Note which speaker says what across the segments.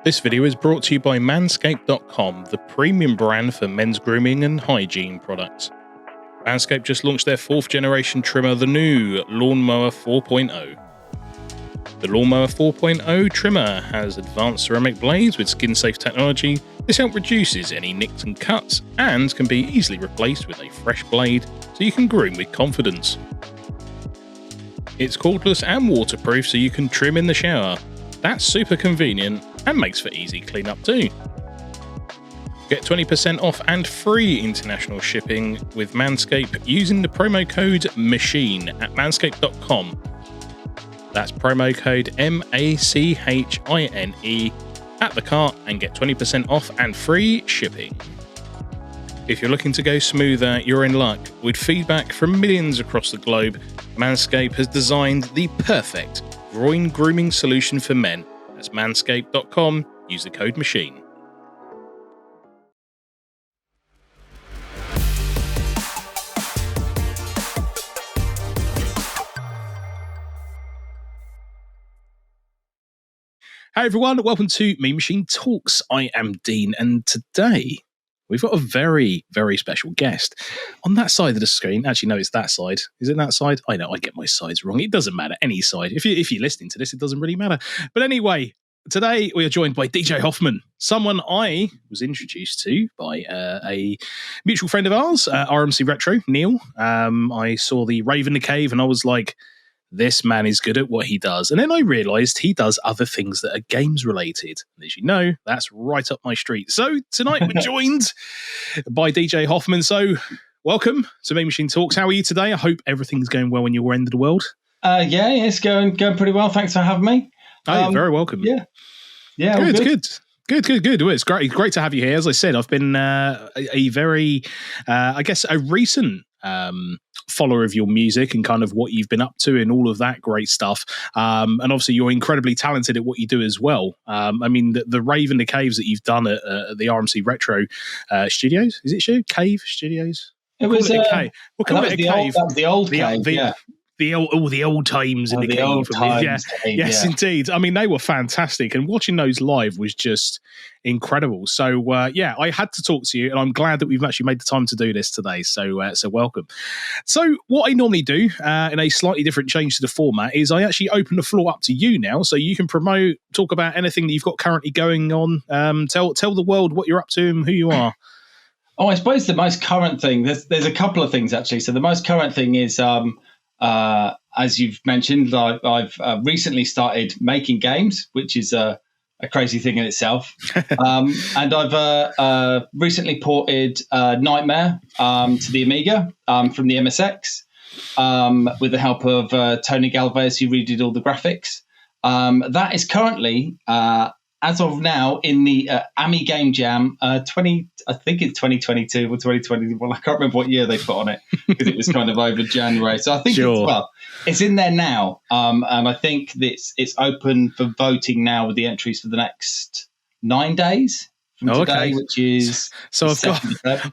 Speaker 1: This video is brought to you by Manscaped.com, the premium brand for men's grooming and hygiene products. Manscaped just launched their 4th generation trimmer, the new Lawnmower 4.0. The Lawnmower 4.0 trimmer has advanced ceramic blades with skin-safe technology. This helps reduces any nicks and cuts and can be easily replaced with a fresh blade so you can groom with confidence. It's cordless and waterproof so you can trim in the shower. That's super convenient and makes for easy cleanup too. Get 20% off and free international shipping with Manscaped using the promo code MACHINE at manscaped.com. That's promo code MACHINE at the cart and get 20% off and free shipping. If you're looking to go smoother, you're in luck. With feedback from millions across the globe, Manscaped has designed the perfect groin grooming solution for men. That's manscaped.com. Use the code MACHINE. Hi everyone, welcome to Mean Machine Talks. I am Dean, and today we've got a very, very special guest. On that side of the screen, actually no, it's that side. Is it that side? I know, I get my sides wrong. It doesn't matter, any side. If you're listening to this, it doesn't really matter. But anyway, today we are joined by DJH0FFMAN, someone I was introduced to by a mutual friend of ours, RMC Retro, Neil. I saw the Rave in the Cave and I was like, this man is good at what he does. And then I realised he does other things that are games related. And as you know, that's right up my street. So tonight we're joined by DJH0FFMAN. So welcome to Mean Machine Talks. How are you today? I hope everything's going well in your end of the world. Yeah,
Speaker 2: it's going pretty well. Thanks for having me.
Speaker 1: Oh, you're very welcome.
Speaker 2: Yeah.
Speaker 1: Good. Well, it's great to have you here. As I said, I've been a very, a recent follower of your music and kind of what you've been up to and all of that great stuff. And obviously you're incredibly talented at what you do as well. I mean, the Rave in the Caves that you've done at the RMC Retro Studios, is it Cave Studios?
Speaker 2: It was a cave.
Speaker 1: We'll call it a cave.
Speaker 2: That was the old cave, yeah.
Speaker 1: The old times in the cave.
Speaker 2: Old times,
Speaker 1: yes, indeed. I mean, they were fantastic, and watching those live was just incredible. So, I had to talk to you, and I'm glad that we've actually made the time to do this today. So welcome. So, what I normally do in a slightly different change to the format is I actually open the floor up to you now, so you can promote, talk about anything that you've got currently going on. Tell the world what you're up to and who you are.
Speaker 2: Oh, I suppose the most current thing. There's a couple of things actually. So the most current thing is. As you've mentioned, I've recently started making games, which is a crazy thing in itself. And I've recently ported Nightmare to the Amiga from the MSX with the help of Tony Galvez, who redid all the graphics. That is currently, as of now, in the AMI Game Jam I think it's 2022 or 2021. I can't remember what year they put on it because it was kind of over January. So I think it's in there now. And I think it's open for voting now with the entries for the next 9 days from today, which is
Speaker 1: so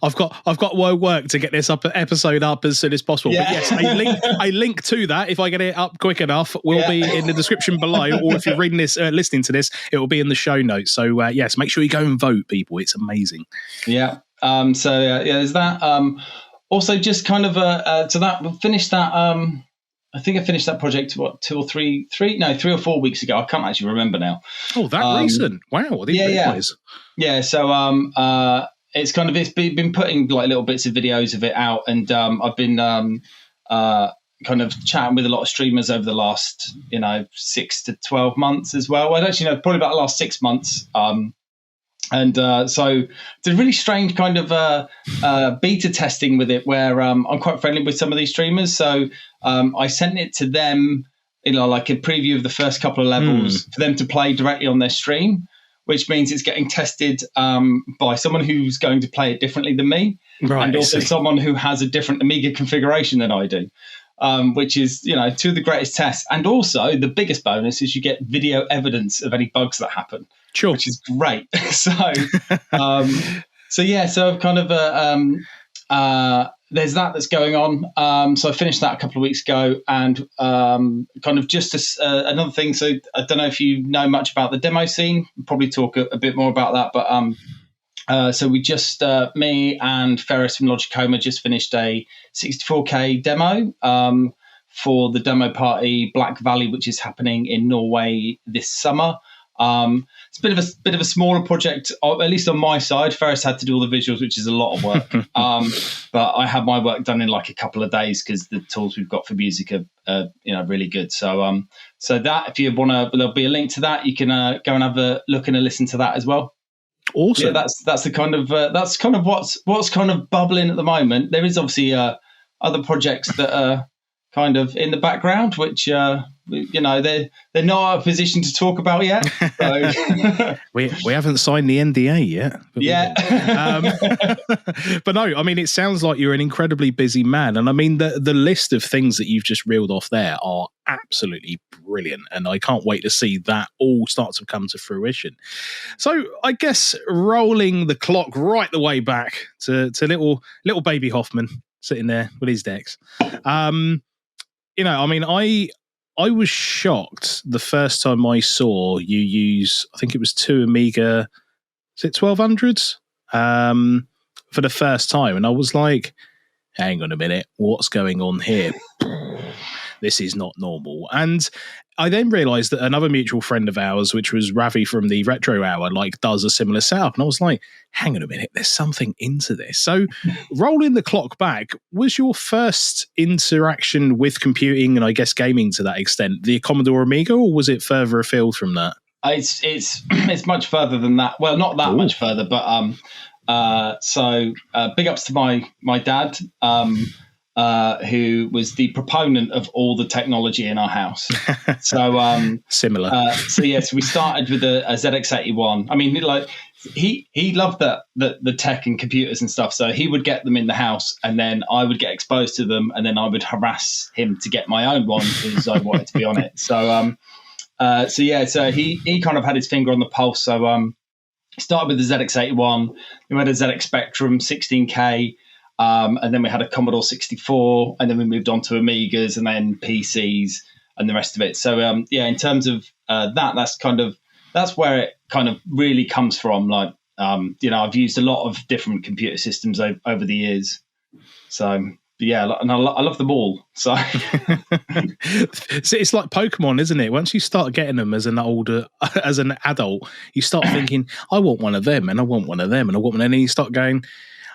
Speaker 1: I've got work to get this episode up as soon as possible. Yeah. But yes, a link to that, if I get it up quick enough, will be in the description below, or if you're reading this, listening to this, it will be in the show notes. So yes, make sure you go and vote, people. It's amazing.
Speaker 2: Yeah. There's that. Also, just kind of to that, finished that. I think I finished that project 3 or 4 weeks ago. I can't actually remember now.
Speaker 1: Oh, that recent! Wow, I didn't realize.
Speaker 2: Yeah. So it's been putting like little bits of videos of it out, and I've been kind of chatting with a lot of streamers over the last 6 to 12 months as well. Well, actually, probably about the last 6 months. So it's a really strange kind of beta testing with it, where I'm quite friendly with some of these streamers. So I sent it to them, like a preview of the first couple of levels for them to play directly on their stream, which means it's getting tested by someone who's going to play it differently than me, and also someone who has a different Amiga configuration than I do. Which is, two of the greatest tests. And also the biggest bonus is you get video evidence of any bugs that happen, which is great. So I've kind of there's that's going on. So I finished that a couple of weeks ago, and kind of just another thing. So I don't know if you know much about the demo scene. We'll probably talk a bit more about that. But so we just me and Ferris from Logicoma just finished a 64K demo for the demo party Black Valley, which is happening in Norway this summer. It's a bit of a smaller project, at least on my side. Ferris had to do all the visuals, which is a lot of work. But I had my work done in like a couple of days because the tools we've got for music are really good. So so that, if you want to, there'll be a link to that. You can go and have a look and a listen to that as well.
Speaker 1: Awesome.
Speaker 2: Yeah, that's the kind of that's kind of what's kind of bubbling at the moment. There is obviously other projects that are kind of in the background, which they're not a position to talk about yet. So.
Speaker 1: we haven't signed the NDA yet.
Speaker 2: Yeah.
Speaker 1: But no, I mean, it sounds like you're an incredibly busy man, and I mean the list of things that you've just reeled off there are absolutely brilliant, and I can't wait to see that all start to come to fruition. So I guess rolling the clock right the way back to little baby Hoffman sitting there with his decks. I mean, I was shocked the first time I saw you use, I think it was two Amiga, is it 1200s? For the first time. And I was like, hang on a minute, what's going on here? This is not normal. And I then realized that another mutual friend of ours, which was Ravi from the Retro Hour, does a similar setup. And I was like, hang on a minute, there's something into this. So rolling the clock back, was your first interaction with computing and I guess gaming to that extent the Commodore Amiga, or was it further afield from that?
Speaker 2: It's much further than that. Well, not that much further, but so big ups to my dad, who was the proponent of all the technology in our house. So
Speaker 1: similar.
Speaker 2: So we started with a ZX81. I mean, he loved the tech and computers and stuff. So he would get them in the house, and then I would get exposed to them, and then I would harass him to get my own one because I wanted to be on it. So so he kind of had his finger on the pulse. So started with the ZX81. We had a ZX Spectrum 16K. And then we had a Commodore 64, and then we moved on to Amigas and then PCs and the rest of it. So, in terms of that's where it kind of really comes from. I've used a lot of different computer systems over the years. So, and I love them all. So
Speaker 1: it's like Pokemon, isn't it? Once you start getting them as an adult, you start thinking, I want one of them, and I want one of them, and I want one, and then you start going,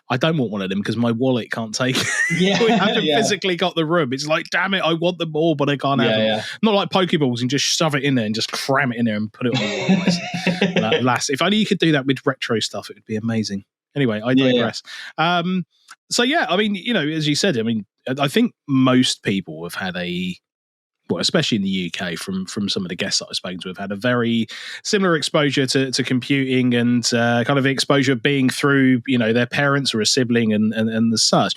Speaker 1: I don't want one of them because my wallet can't take it.
Speaker 2: Yeah,
Speaker 1: we haven't physically got the room. It's like, damn it, I want them all, but I can't have them. Yeah. Not like Pokeballs and just shove it in there and just cram it in there and put it on the wall. If only you could do that with retro stuff, it would be amazing. Anyway, I digress. I mean, as you said, I mean, I think most people have had especially in the UK, from some of the guests that I've spoken to, have had a very similar exposure to computing and kind of exposure being through, their parents or a sibling and the such.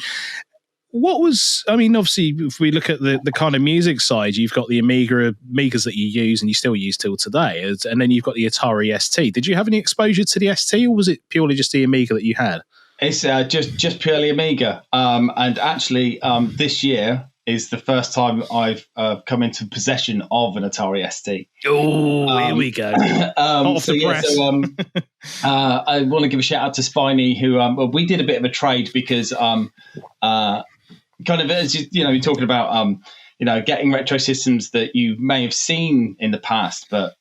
Speaker 1: What was, I mean, obviously, if we look at the kind of music side, you've got the Amigas that you use and you still use till today, and then you've got the Atari ST. Did you have any exposure to the ST, or was it purely just the Amiga that you had?
Speaker 2: It's just purely Amiga. And actually, this year is the first time I've come into possession of an Atari ST.
Speaker 1: Oh, here we go. I want
Speaker 2: to give a shout out to Spiny, who we did a bit of a trade because kind of, as you're talking about getting retro systems that you may have seen in the past, but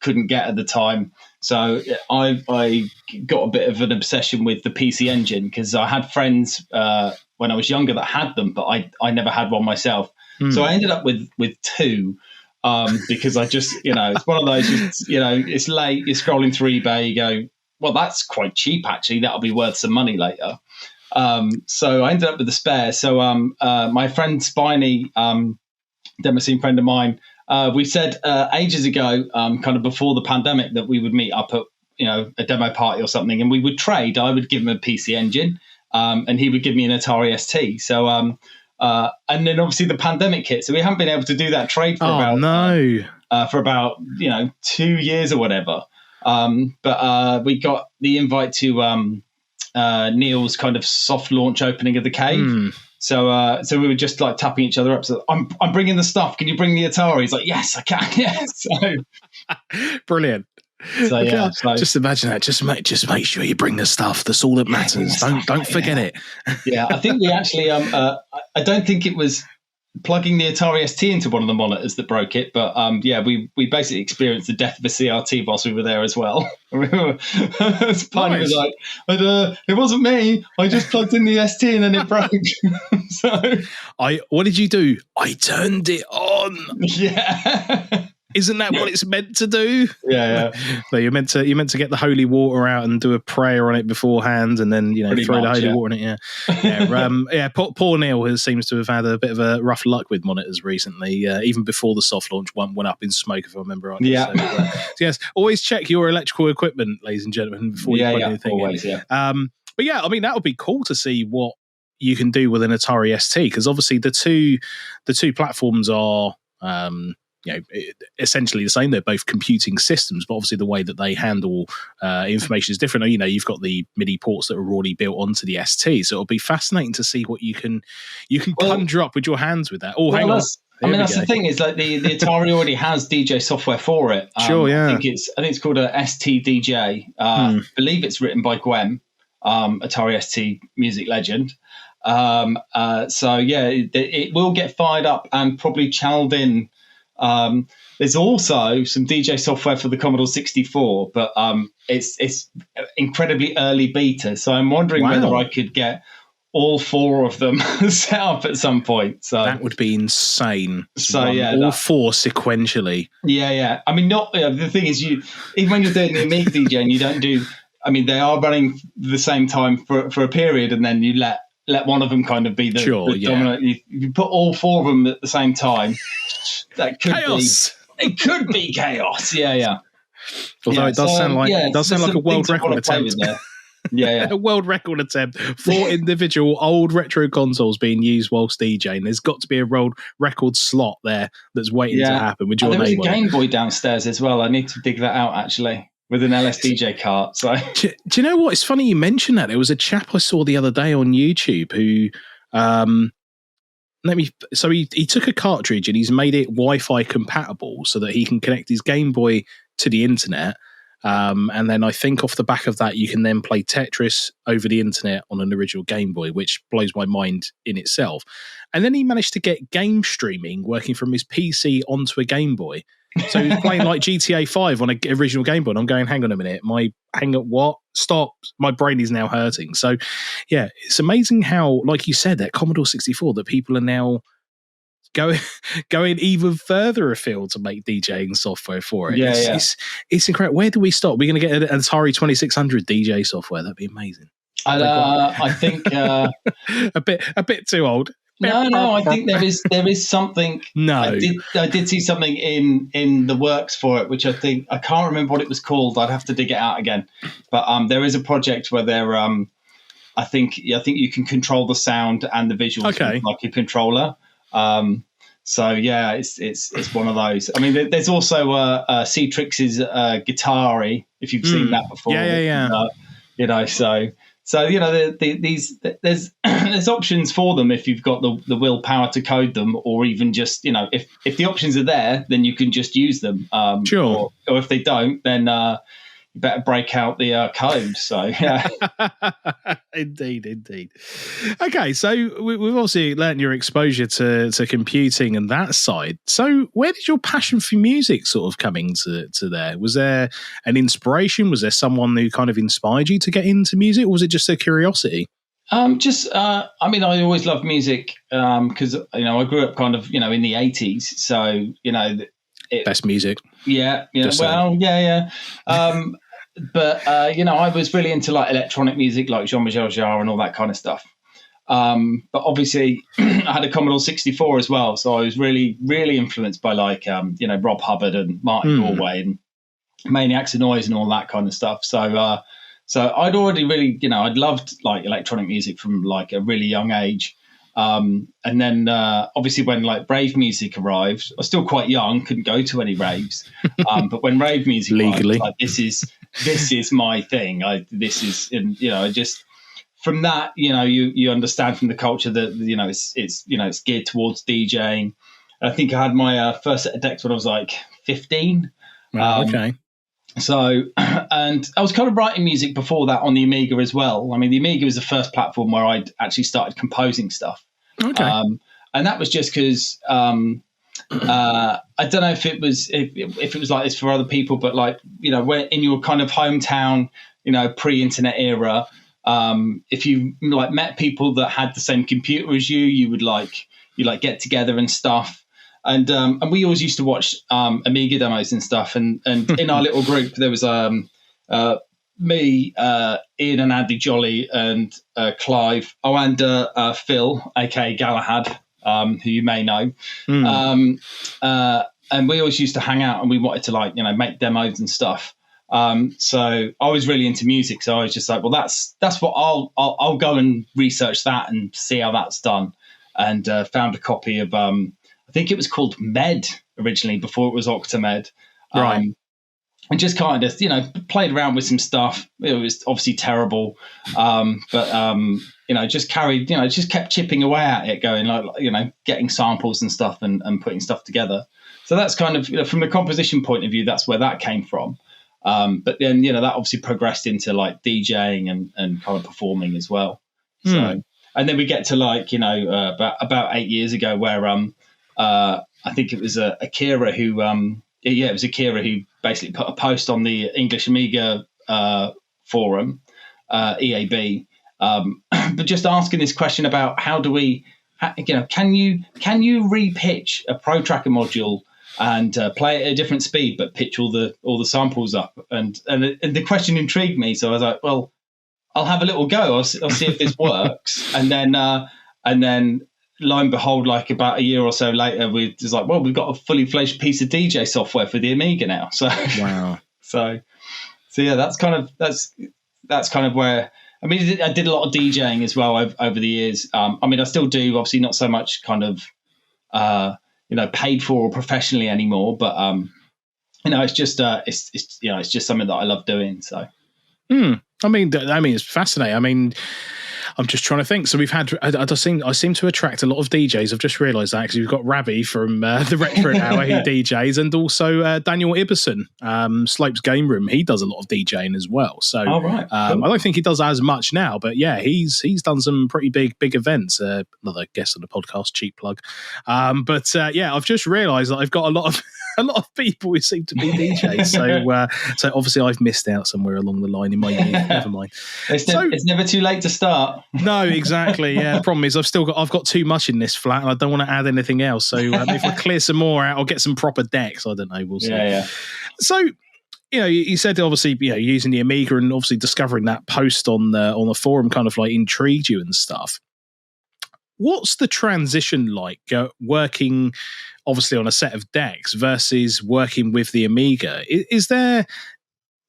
Speaker 2: couldn't get at the time. So I got a bit of an obsession with the PC Engine because I had friends when I was younger that had them, but I never had one myself. So I ended up with two because I just, it's one of those, it's late, you're scrolling through eBay, you go, well, that's quite cheap, actually. That'll be worth some money later. So I ended up with the spare. So my friend Spiny, Demoscene friend of mine, we said ages ago, kind of before the pandemic, that we would meet up at a demo party or something, and we would trade. I would give him a PC Engine, and he would give me an Atari ST. So, and then obviously the pandemic hit, so we haven't been able to do that trade for about 2 years or whatever. But we got the invite to Neil's kind of soft launch opening of the cave. So we were just like tapping each other up. So I'm bringing the stuff. Can you bring the Atari? He's like, yes, I can. Yes. So,
Speaker 1: brilliant.
Speaker 2: So yeah,
Speaker 1: just imagine that. Just make sure you bring the stuff. That's all that matters. Don't forget it.
Speaker 2: Yeah, I think we actually. I don't think it was plugging the Atari ST into one of the monitors that broke it, but we basically experienced the death of a CRT whilst we were there as well. Spine was like, but it wasn't me. I just plugged in the ST and then it broke.
Speaker 1: What did you do? I turned it on.
Speaker 2: Yeah.
Speaker 1: Isn't that what it's meant to do?
Speaker 2: Yeah.
Speaker 1: So you're meant to get the holy water out and do a prayer on it beforehand, and then throw the holy water in it. Yeah. Poor Neil seems to have had a bit of a rough luck with monitors recently. Even before the soft launch one went up in smoke, if I remember right.
Speaker 2: Yeah.
Speaker 1: So yes, always check your electrical equipment, ladies and gentlemen, before you plug anything
Speaker 2: always,
Speaker 1: in. But yeah, I mean that would be cool to see what you can do with an Atari ST, because obviously the two platforms are. Essentially the same. They're both computing systems, but obviously the way that they handle information is different. You've got the MIDI ports that are already built onto the ST, so it'll be fascinating to see what you can conjure up with your hands with that. Hang on.
Speaker 2: That's the thing, is like the Atari already has DJ software for it.
Speaker 1: Sure, yeah.
Speaker 2: I think it's called a ST-DJ. I believe it's written by Gwem, Atari ST music legend. It will get fired up and probably channeled in. There's also some DJ software for the Commodore 64, but it's incredibly early beta. So I'm wondering whether I could get all four of them set up at some point. So
Speaker 1: that would be insane.
Speaker 2: So
Speaker 1: all four sequentially.
Speaker 2: Yeah. I mean, the thing is, even when you're doing the Amiga DJ and you don't do, I mean, they are running the same time for a period, and then you let one of them kind of be the dominant. You put all four of them at the same time. That could
Speaker 1: chaos.
Speaker 2: It could be chaos. Yeah.
Speaker 1: Although it does sound like a world record attempt.
Speaker 2: Yeah.
Speaker 1: A world record attempt. 4 individual old retro consoles being used whilst DJing. There's got to be a world record slot there that's waiting to happen with your name on it.
Speaker 2: There was a Game Boy downstairs as well. I need to dig that out actually. With an LSDJ cart. So
Speaker 1: do you know what? It's funny you mentioned that. There was a chap I saw the other day on YouTube who he took a cartridge and he's made it Wi-Fi compatible so that he can connect his Game Boy to the internet. And then I think off the back of that, you can then play Tetris over the internet on an original Game Boy, which blows my mind in itself. And then he managed to get game streaming working from his PC onto a Game Boy. So he's playing like GTA 5 on an original Game Boy, and I'm going, hang on a minute, what? Stop. My brain is now hurting. So, yeah, it's amazing how, like you said, that Commodore 64, that people are now going even further afield to make DJing software for it. It's incredible. Where do we stop? We're going to get an Atari 2600 DJ software. That'd be amazing.
Speaker 2: I think
Speaker 1: a bit too old.
Speaker 2: No. I think there is something.
Speaker 1: No,
Speaker 2: I did see something in the works for it, which I can't remember what it was called. I'd have to dig it out again. But there is a project where they're I think you can control the sound and the visuals with like a controller. So yeah, it's one of those. I mean, there's also C-Trix's Guitari, if you've seen that before.
Speaker 1: Yeah.
Speaker 2: So there's options for them if you've got the willpower to code them, or even just if the options are there, then you can just use them.
Speaker 1: Sure.
Speaker 2: Or if they don't, then you better break out the code. So yeah.
Speaker 1: Indeed. Okay, so we've obviously learnt your exposure to computing and that side. So where did your passion for music sort of come into there? Was there an inspiration? Was there someone who kind of inspired you to get into music, or was it just a curiosity?
Speaker 2: I mean, I always loved music because I grew up kind of in the 80s, so
Speaker 1: best music.
Speaker 2: Yeah. But I was really into like electronic music, like Jean-Michel Jarre and all that kind of stuff. But obviously, I had a Commodore 64 as well, so I was really, really influenced by like Rob Hubbard and Martin Galway and Maniacs of Noise and all that kind of stuff. So I'd already really, I'd loved like electronic music from like a really young age. And then obviously when like rave music arrived, I was still quite young, couldn't go to any raves. But when rave music
Speaker 1: legally
Speaker 2: arrived, like, this is my thing. from that, you understand from the culture that it's geared towards DJing. I think I had my first set of decks when I was like 15.
Speaker 1: Okay.
Speaker 2: So, and I was kind of writing music before that on the Amiga as well. I mean, the Amiga was the first platform where I'd actually started composing stuff.
Speaker 1: Okay.
Speaker 2: And that was just because I don't know if it was like this for other people, but like, when in your kind of hometown, pre-internet era, if you like met people that had the same computer as you would get together and stuff. And we always used to watch Amiga demos and stuff. And in our little group, there was me, Ian and Andy Jolly, and Clive, and Phil, aka Galahad, who you may know. And we always used to hang out, and we wanted to make demos and stuff. So I was really into music, so I was just like, well, that's what I'll go and research that and see how that's done. And found a copy of I think it was called Med originally before it was Octamed.
Speaker 1: Right.
Speaker 2: And just kind of, played around with some stuff. It was obviously terrible. But just kept chipping away at it, going getting samples and stuff and putting stuff together. So that's kind of, from the composition point of view, that's where that came from. But then, that obviously progressed into like DJing and kind of performing as well. So, and then we get to about 8 years ago where, I think it was Akira who, it was Akira who basically put a post on the English Amiga forum, EAB, but just asking this question about how do we, can you repitch a Pro Tracker module and play it at a different speed, but pitch all the samples up? And the question intrigued me, so I was like, well, I'll have a little go. I'll see if this works, and then. Lo and behold, like about a year or so later, we've got a fully fledged piece of DJ software for the Amiga now. So
Speaker 1: wow.
Speaker 2: so yeah, that's kind of where, I mean, I did a lot of DJing as well over the years. I mean, I still do, obviously not so much kind of paid for or professionally anymore, but it's just it's just something that I love doing. So
Speaker 1: I mean, it's fascinating. I mean, I'm just trying to think. So we've had, I seem to attract a lot of DJs. I've just realised that because we've got Ravi from the Retro Hour who DJs, and also Daniel Ibbison, Slopes Game Room. He does a lot of DJing as well. So
Speaker 2: cool.
Speaker 1: I don't think he does as much now, but yeah, he's done some pretty big events. Another guest on the podcast, cheap plug. But I've just realised that I've got a lot of people who seem to be DJs. So obviously I've missed out somewhere along the line in my youth. Never mind.
Speaker 2: It's never too late to start.
Speaker 1: No, exactly. Yeah. The problem is I've got too much in this flat, and I don't want to add anything else. So if I clear some more out, I'll get some proper decks. I don't know. We'll see.
Speaker 2: Yeah.
Speaker 1: So, you said obviously, using the Amiga and obviously discovering that post on the forum kind of like intrigued you and stuff. What's the transition like working obviously on a set of decks versus working with the Amiga? Is there,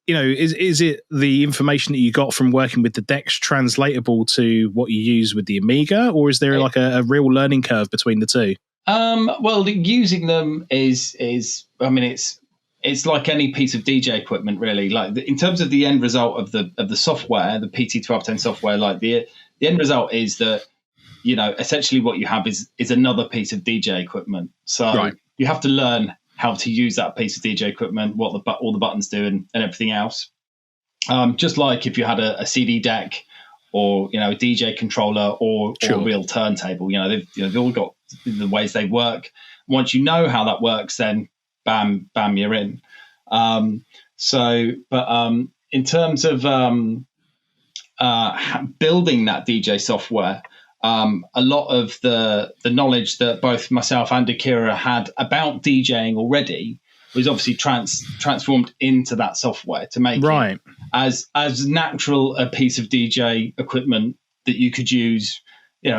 Speaker 1: is it the information that you got from working with the decks translatable to what you use with the Amiga, or is there like a real learning curve between the two?
Speaker 2: Well, using them is I mean, it's like any piece of DJ equipment, really. Like in terms of the end result of the software, the PT1210 software, like the end result is that, essentially what you have is another piece of DJ equipment. So you have to learn how to use that piece of DJ equipment, what all the buttons do, and everything else. Just like if you had a CD deck or a DJ controller or a real turntable, they've all got the ways they work. Once you know how that works, then bam, you're in. In terms of building that DJ software, a lot of the knowledge that both myself and Akira had about DJing already was obviously transformed into that software to make it as natural a piece of DJ equipment that you could use.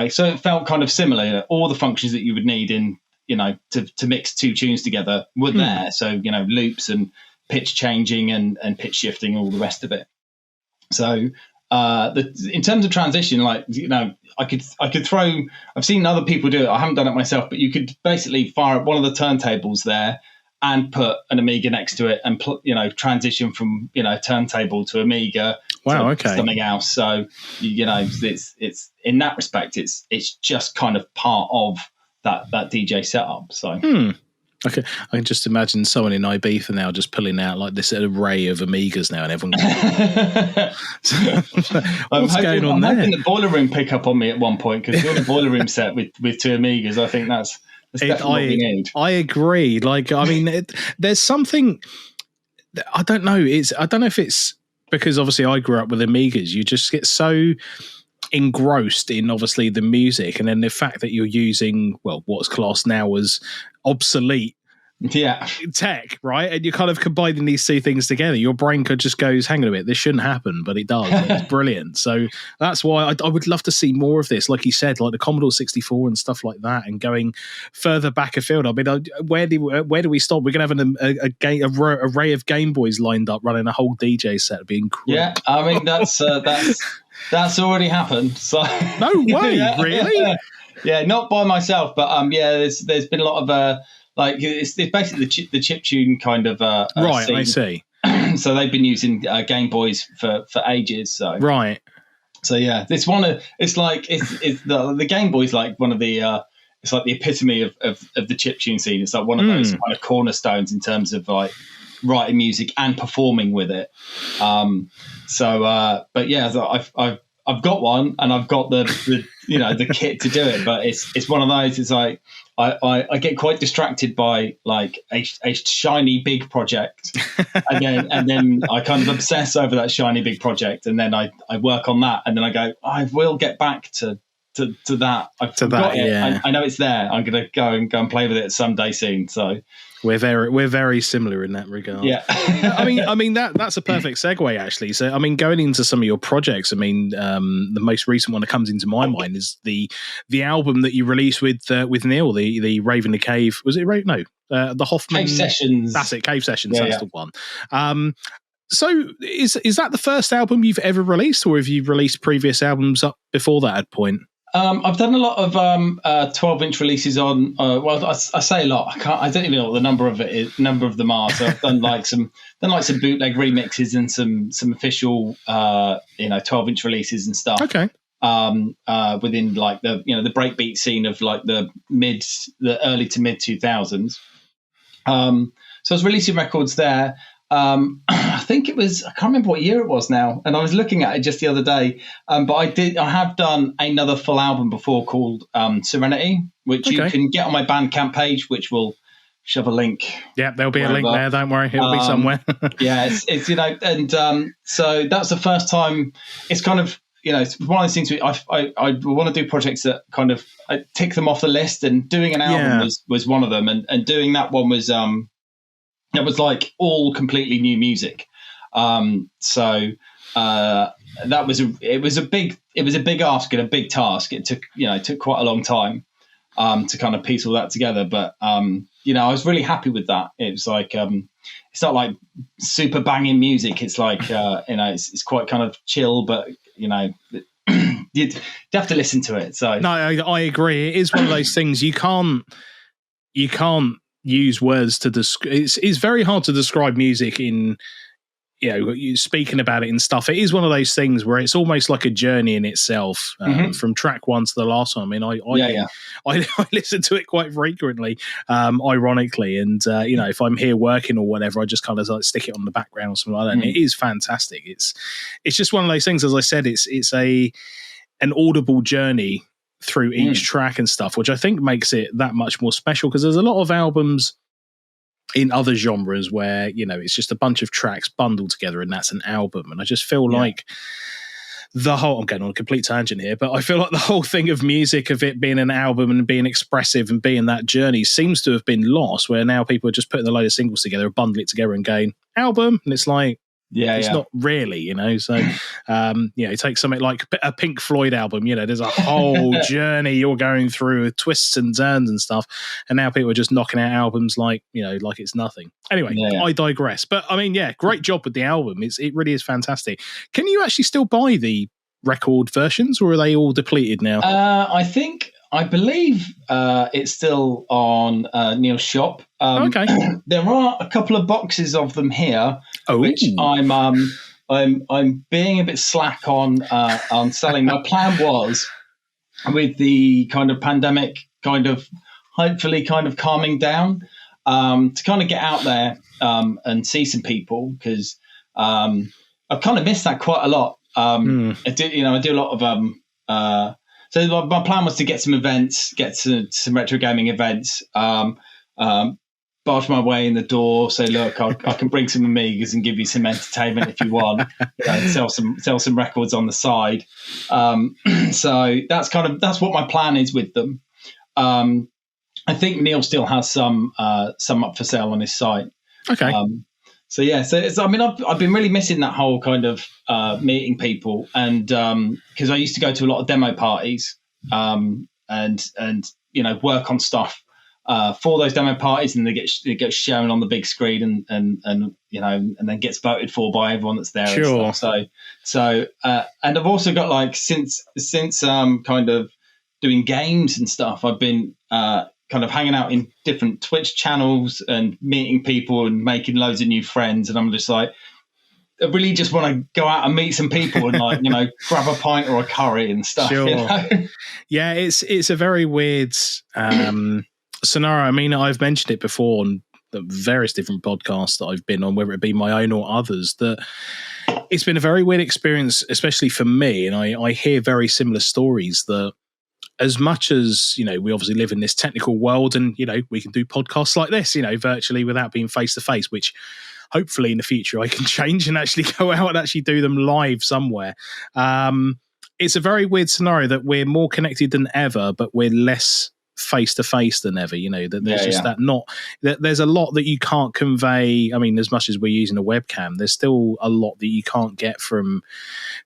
Speaker 2: So it felt kind of similar. All the functions that you would need in to mix two tunes together were there. So loops and pitch changing and pitch shifting and all the rest of it. So in terms of transition, I could throw. I've seen other people do it. I haven't done it myself, but you could basically fire up one of the turntables there and put an Amiga next to it, and transition from turntable to Amiga
Speaker 1: Wow. Okay.
Speaker 2: something else. So it's in that respect, it's just kind of part of that DJ setup. So.
Speaker 1: Okay, I can just imagine someone in Ibiza now just pulling out like this array of Amigas now, and everyone. What's going on there?
Speaker 2: I'm hoping the boiler room pick up on me at one point, because doing a boiler room set with 2 Amigas, I think that's definitely what we need.
Speaker 1: I agree. Like, I mean, there's something. I don't know. I don't know if it's because obviously I grew up with Amigas. You just get so engrossed in obviously the music, and then the fact that you're using what's classed now as obsolete tech, right? And you're kind of combining these two things together. Your brain could just goes, hang on a minute, this shouldn't happen, but it does. It's brilliant. So that's why I would love to see more of this, like you said, like the Commodore 64 and stuff like that, and going further back afield. I mean, where do we stop? We're gonna have an array of Game Boys lined up running a whole DJ set. It'd be incredible.
Speaker 2: Yeah, I mean that's already happened. So
Speaker 1: no way, really?
Speaker 2: Yeah, not by myself, but there's been a lot of like it's basically the chiptune kind of
Speaker 1: right.
Speaker 2: scene.
Speaker 1: I see.
Speaker 2: So they've been using Game Boys for ages. So
Speaker 1: right.
Speaker 2: So yeah, it's the Game Boy's like one of the it's like the epitome of the chiptune scene. It's like one of those kind of cornerstones in terms of like writing music and performing with it. But yeah, I've got one, and I've got the kit to do it, but it's one of those. It's like I get quite distracted by like a shiny big project, and then I kind of obsess over that shiny big project, and then I work on that, and then I go, I will get back to that. I've got it.
Speaker 1: Yeah.
Speaker 2: I know it's there. I'm gonna go and play with it someday soon. So.
Speaker 1: We're very similar in that regard.
Speaker 2: Yeah.
Speaker 1: I mean that's a perfect segue actually. So I mean, going into some of your projects, I mean, the most recent one that comes into my mind is the album that you released with Neil, the Rave in the Cave. Was it Rave? No, the Hoffman
Speaker 2: Cave Sessions.
Speaker 1: That's it, Cave Sessions. That's the one. So is that the first album you've ever released, or have you released previous albums up before that point?
Speaker 2: I've done a lot of 12-inch releases on. I say a lot. I don't even know what the number of them are. So I've done like some bootleg remixes and some official 12-inch releases and stuff.
Speaker 1: Okay.
Speaker 2: Within like the breakbeat scene of like the early to mid 2000s. So I was releasing records there. I think I can't remember what year it was now, and I was looking at it just the other day. But I have done another full album before called Serenity, which you can get on my Bandcamp page, which will shove a link. Yeah,
Speaker 1: there'll be a link there. Don't worry, it'll be somewhere.
Speaker 2: Yeah, it's and so that's the first time. It's kind of it's one of those things. I want to do projects that kind of I tick them off the list, and doing an album was one of them, and doing that one was it was like all completely new music. So that was a big ask and a big task. It took quite a long time to kind of piece all that together. But I was really happy with that. It was like it's not like super banging music. It's like it's quite kind of chill, but you'd have to listen to it. So
Speaker 1: no, I agree. It is one of those things you can't use words to describe. It's very hard to describe music in you speaking about it and stuff. It is one of those things where it's almost like a journey in itself, from track one to the last one. I mean, I listen to it quite frequently, ironically, and if I'm here working or whatever, I just kind of like stick it on the background or something like that. And it is fantastic. It's just one of those things. As I said, it's an audible journey through each track and stuff, which I think makes it that much more special, because there's a lot of albums in other genres where it's just a bunch of tracks bundled together and that's an album. And I just feel like I'm getting on a complete tangent here, but I feel like the whole thing of music, of it being an album and being expressive and being that journey, seems to have been lost, where now people are just putting a load of singles together, bundle it together and going album, and it's like it's not really, so take something like a Pink Floyd album, there's a whole journey you're going through with twists and turns and stuff, and now people are just knocking out albums like it's nothing. Anyway, I digress. But I mean, great job with the album. It really is fantastic. Can you actually still buy the record versions, or are they all depleted now?
Speaker 2: I believe it's still on Neil's shop.
Speaker 1: Okay.
Speaker 2: There are a couple of boxes of them here, which I'm I'm being a bit slack on selling. My plan was, with the kind of pandemic kind of hopefully kind of calming down, to kind of get out there and see some people, because I've kind of missed that quite a lot. I do a lot of so my plan was to get some events, get to some retro gaming events, barge my way in the door, say, look, I can bring some Amigas and give you some entertainment if you want, sell some records on the side. So that's what my plan is with them. I think Neil still has some up for sale on his site.
Speaker 1: Okay.
Speaker 2: So I've been really missing that whole kind of meeting people, and because I used to go to a lot of demo parties and work on stuff for those demo parties, and it gets shown on the big screen and then gets voted for by everyone that's there.
Speaker 1: Sure.
Speaker 2: And stuff. So and I've also got since kind of doing games and stuff, I've been kind of hanging out in different Twitch channels and meeting people and making loads of new friends. And I'm just I really just want to go out and meet some people and grab a pint or a curry and stuff.
Speaker 1: Sure. Yeah, it's a very weird scenario. I mean, I've mentioned it before on the various different podcasts that I've been on, whether it be my own or others, that it's been a very weird experience, especially for me. And I hear very similar stories that, as much as, we obviously live in this technical world and, we can do podcasts like this, virtually without being face to face, which hopefully in the future I can change and actually go out and actually do them live somewhere. It's a very weird scenario that we're more connected than ever, but we're less face to face than ever. That there's there's a lot that you can't convey. I mean, as much as we're using a webcam, there's still a lot that you can't get from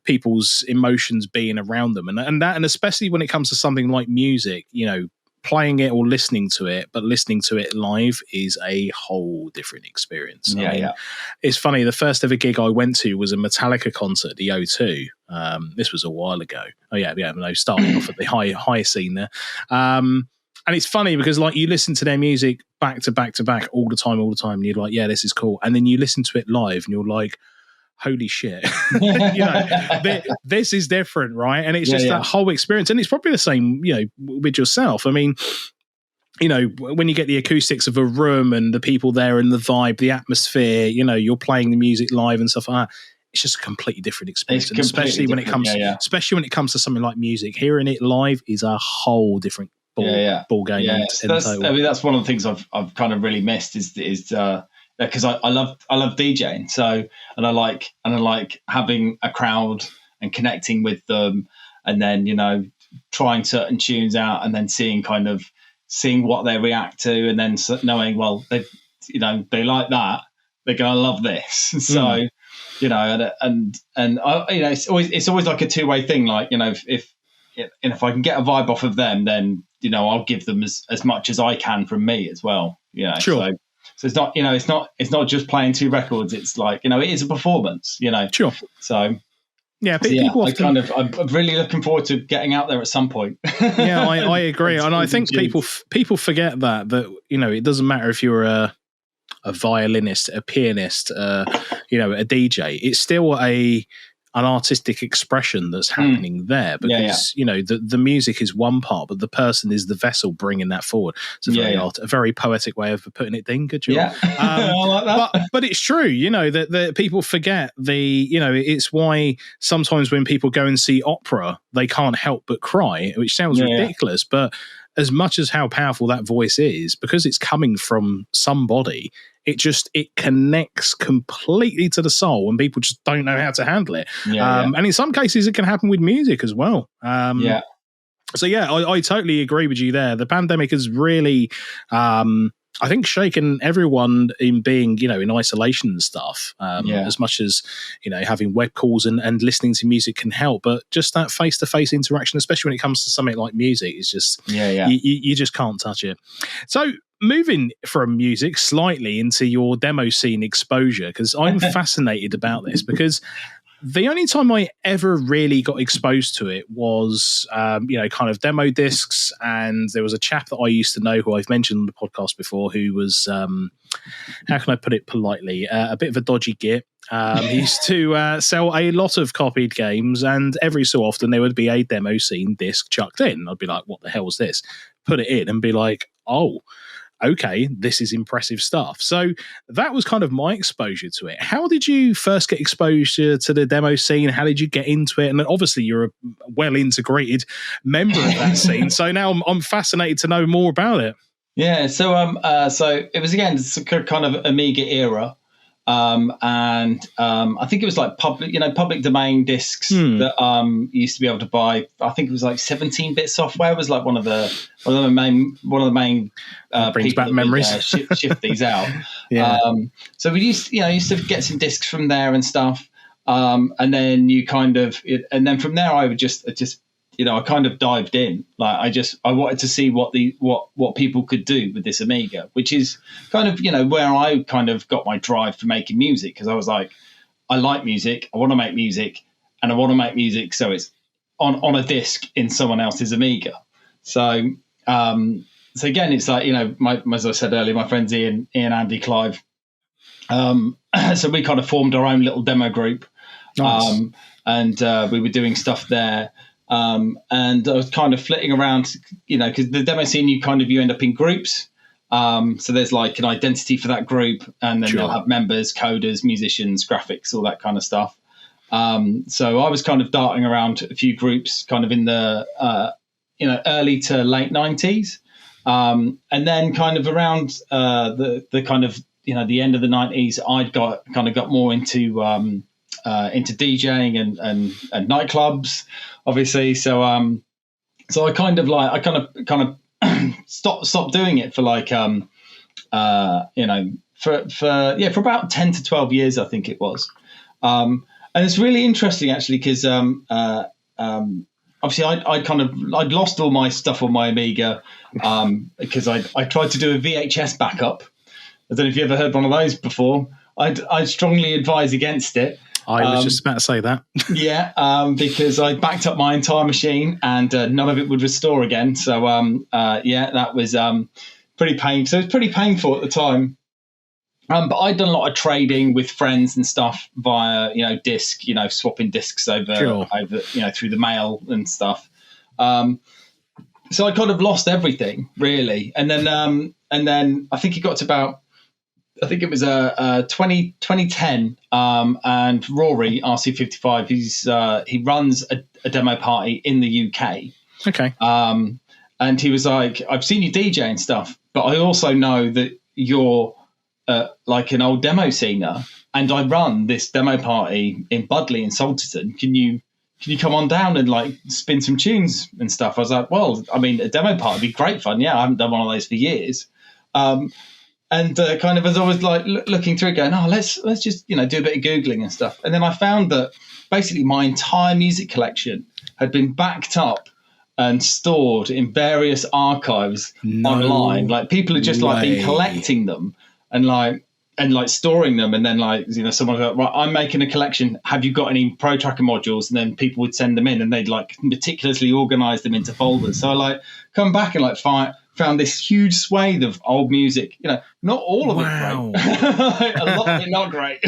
Speaker 1: people's emotions being around them, and especially when it comes to something like music, playing it or listening to it, but listening to it live is a whole different experience. It's funny, the first ever gig I went to was a Metallica concert at the O2. This was a while ago. Starting off at the high scene there. And it's funny because you listen to their music back to back to back all the time, and you're like, yeah, this is cool. And then you listen to it live and you're like, holy shit, this is different, right? And it's just that whole experience. And it's probably the same, with yourself. I mean, when you get the acoustics of a room and the people there and the vibe, the atmosphere, you're playing the music live and stuff like that. It's just a completely different experience, and especially when it comes to something like music. Hearing it live is a whole different ball game.
Speaker 2: Yeah, that's one of the things I've kind of really missed is because I love DJing, and I like having a crowd and connecting with them, and then trying certain tunes out, and then seeing what they react to, and then knowing, well, they like that, they're gonna love this. So it's always like a two-way thing. If I can get a vibe off of them, then I'll give them as much as I can from me as well.
Speaker 1: Sure.
Speaker 2: So it's not it's not just playing two records. It's it is a performance.
Speaker 1: Sure.
Speaker 2: So.
Speaker 1: Yeah, people often,
Speaker 2: I'm really looking forward to getting out there at some point.
Speaker 1: Yeah, I agree, and I think people forget that it doesn't matter if you're a violinist, a pianist, a DJ. It's still an artistic expression that's happening there, because the music is one part, but the person is the vessel bringing that forward. It's a very poetic way of putting it, Dean. Good job.
Speaker 2: Yeah. I like that.
Speaker 1: But it's true, that people forget it's why sometimes when people go and see opera, they can't help but cry, which sounds ridiculous, but as much as how powerful that voice is, because it's coming from somebody, it connects completely to the soul, and people just don't know how to handle it. And in some cases it can happen with music as well. So I totally agree with you there. The pandemic has really I think shaken everyone in being, in isolation and stuff, as much as, having web calls and listening to music can help. But just that face-to-face interaction, especially when it comes to something like music, is just, you just can't touch it. So moving from music slightly into your demo scene exposure, because I'm fascinated about this, because The only time I ever really got exposed to it was, kind of demo discs. And there was a chap that I used to know who I've mentioned on the podcast before, who was, how can I put it politely, a bit of a dodgy git. He used to sell a lot of copied games, and every so often there would be a demo scene disc chucked in. I'd be like, what the hell is this? Put it in and be like, oh, okay, this is impressive stuff. So that was kind of my exposure to it. How did you first get exposure to the demo scene? How did you get into it? And then obviously you're a well integrated member of that scene. So now I'm fascinated to know more about it.
Speaker 2: Yeah, so it was again kind of Amiga era. I think it was like public domain discs that you used to be able to buy. I think it was like 17-bit software was like one of the main
Speaker 1: brings back memories.
Speaker 2: Shift these out.
Speaker 1: Yeah.
Speaker 2: So we used to get some discs from there and stuff. And then from there I would just I kind of dived in. Like I wanted to see what people could do with this Amiga, which is kind of, where I kind of got my drive for making music, because I was like, I like music, I want to make music, and I want to make music so it's on a disc in someone else's Amiga. So again, it's like, as I said earlier, my friends Ian, Andy, Clive. So we kind of formed our own little demo group. Nice. And we were doing stuff there. And I was kind of flitting around, because the demo scene, you end up in groups. So there's like an identity for that group, and then they'll have members, coders, musicians, graphics, all that kind of stuff. So I was kind of darting around a few groups kind of in the, early to late 90s. And then kind of around the kind of, the end of the 90s, I'd got more into DJing and nightclubs, obviously. So I kind of stopped doing it for like for about 10 to 12 years, I think it was. And it's really interesting actually, because obviously I'd lost all my stuff on my Amiga because I tried to do a VHS backup. I don't know if you ever heard one of those before. I'd strongly advise against it.
Speaker 1: I was just about to say that.
Speaker 2: Yeah, because I backed up my entire machine and none of it would restore again. So, that was pretty painful. So it was pretty painful at the time. But I'd done a lot of trading with friends and stuff via, disc, swapping discs over through the mail and stuff. So I kind of lost everything, really. And then I think it got to about, I think it was 2010, and Rory, RC55, he runs a demo party in the UK.
Speaker 1: Okay.
Speaker 2: And he was like, I've seen you DJ and stuff, but I also know that you're like an old demo scener, and I run this demo party in Budley in Salterton. Can you come on down and like spin some tunes and stuff? I was like, well, I mean, a demo party would be great fun. Yeah, I haven't done one of those for years. And kind of as I was like looking through, going, let's just do a bit of Googling and stuff. And then I found that basically my entire music collection had been backed up and stored in various archives online. Like people had just like been collecting them and storing them. And then someone would go, right, I'm making a collection. Have you got any Pro Tracker modules? And then people would send them in, and they'd like meticulously organize them into folders. So I like come back and found this huge swathe of old music, not all of it great, a lot of it not great,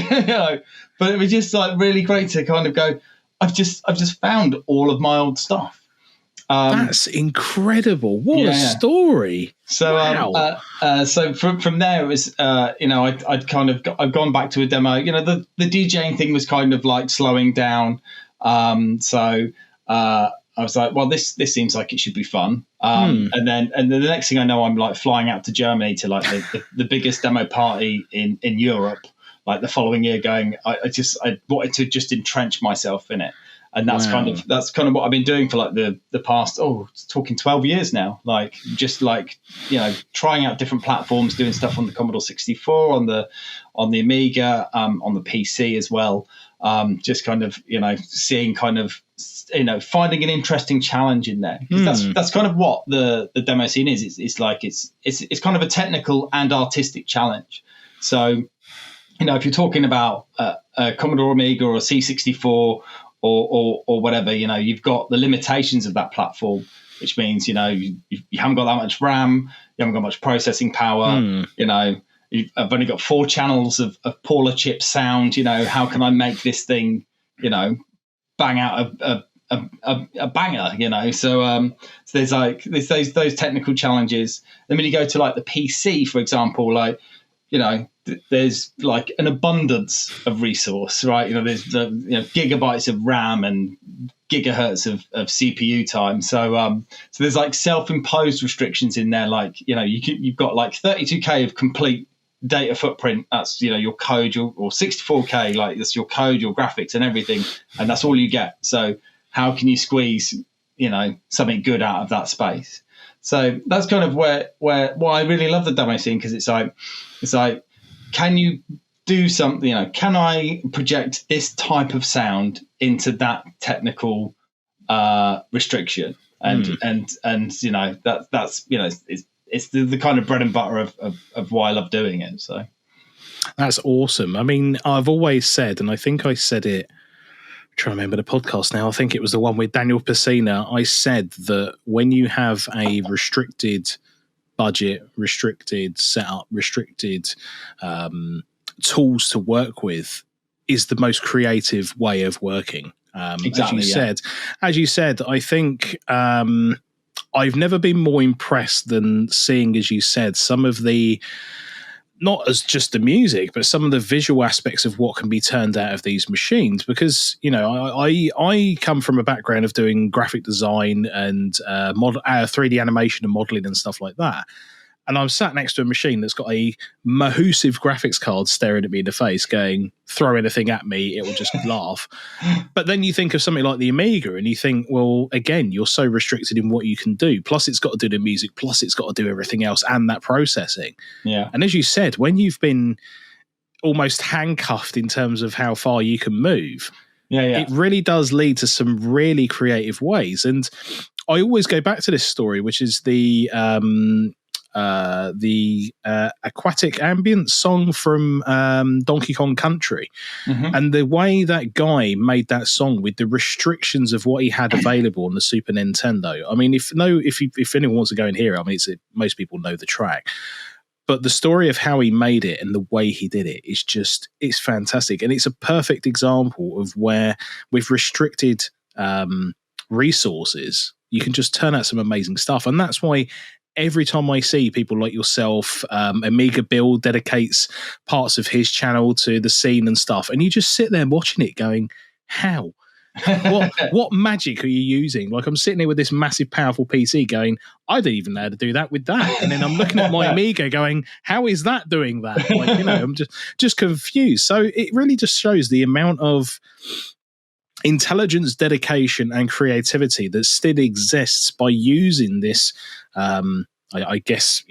Speaker 2: but it was just like really great to kind of go, I've just found all of my old stuff.
Speaker 1: That's incredible. What a story.
Speaker 2: So, so from there it was, I've gone back to a demo, the DJing thing was kind of like slowing down. I was like, well, this seems like it should be fun. And then the next thing I know, I'm like flying out to Germany to like the biggest demo party in Europe, like the following year, going, I wanted to just entrench myself in it. And that's kind of what I've been doing for like the past, talking 12 years now, like just like, trying out different platforms, doing stuff on the Commodore 64, on the Amiga, on the PC as well. Just kind of, seeing kind of, finding an interesting challenge in there. That's kind of what the demo scene is. It's like, it's kind of a technical and artistic challenge. So if you're talking about a Commodore Amiga or a C64 or whatever, you've got the limitations of that platform, which means, you haven't got that much RAM, you haven't got much processing power, I've only got 4 channels of Paula chip sound, how can I make this thing, bang out a banger, so there's those technical challenges. Then when you go to like the PC, for example, like, there's like an abundance of resource, right? There's gigabytes of RAM and gigahertz of CPU time. So there's like self-imposed restrictions in there. Like, you've got like 32K of complete data footprint. That's, your code, or 64K, like that's your code, your graphics and everything. And that's all you get. So how can you squeeze, something good out of that space? So that's kind of why I really love the demo scene, because it's like, can you do something? Can I project this type of sound into that technical restriction? And that's it's the kind of bread and butter of why I love doing it. So
Speaker 1: that's awesome. I mean, I've always said, and I think I said it, I'm trying to remember the podcast now, I think it was the one with Daniel Pesina. I said that when you have a restricted budget, restricted setup, restricted tools to work with, is the most creative way of working.
Speaker 2: Exactly,
Speaker 1: as you said, I think I've never been more impressed than seeing, as you said, some of the, not as just the music, but some of the visual aspects of what can be turned out of these machines. Because, I come from a background of doing graphic design and 3D animation and modeling and stuff like that. And I'm sat next to a machine that's got a massive graphics card staring at me in the face going, throw anything at me, it will just laugh. But then you think of something like the Amiga and you think, well, again, you're so restricted in what you can do. Plus it's got to do the music, plus it's got to do everything else and that processing.
Speaker 2: Yeah.
Speaker 1: And as you said, when you've been almost handcuffed in terms of how far you can move, it really does lead to some really creative ways. And I always go back to this story, which is the aquatic ambient song from Donkey Kong Country. And the way that guy made that song with the restrictions of what he had available on the Super Nintendo. I mean, if anyone wants to go and hear it, I mean, most people know the track, but the story of how he made it and the way he did it is just, it's fantastic. And it's a perfect example of where with restricted resources, you can just turn out some amazing stuff. And that's why every time I see people like yourself, Amiga Bill dedicates parts of his channel to the scene and stuff, and you just sit there watching it going, how? What magic are you using? Like, I'm sitting here with this massive, powerful PC going, I don't even know how to do that with that. And then I'm looking at my Amiga going, how is that doing that? Like, I'm just confused. So it really just shows the amount of intelligence, dedication, and creativity that still exists by using this I guess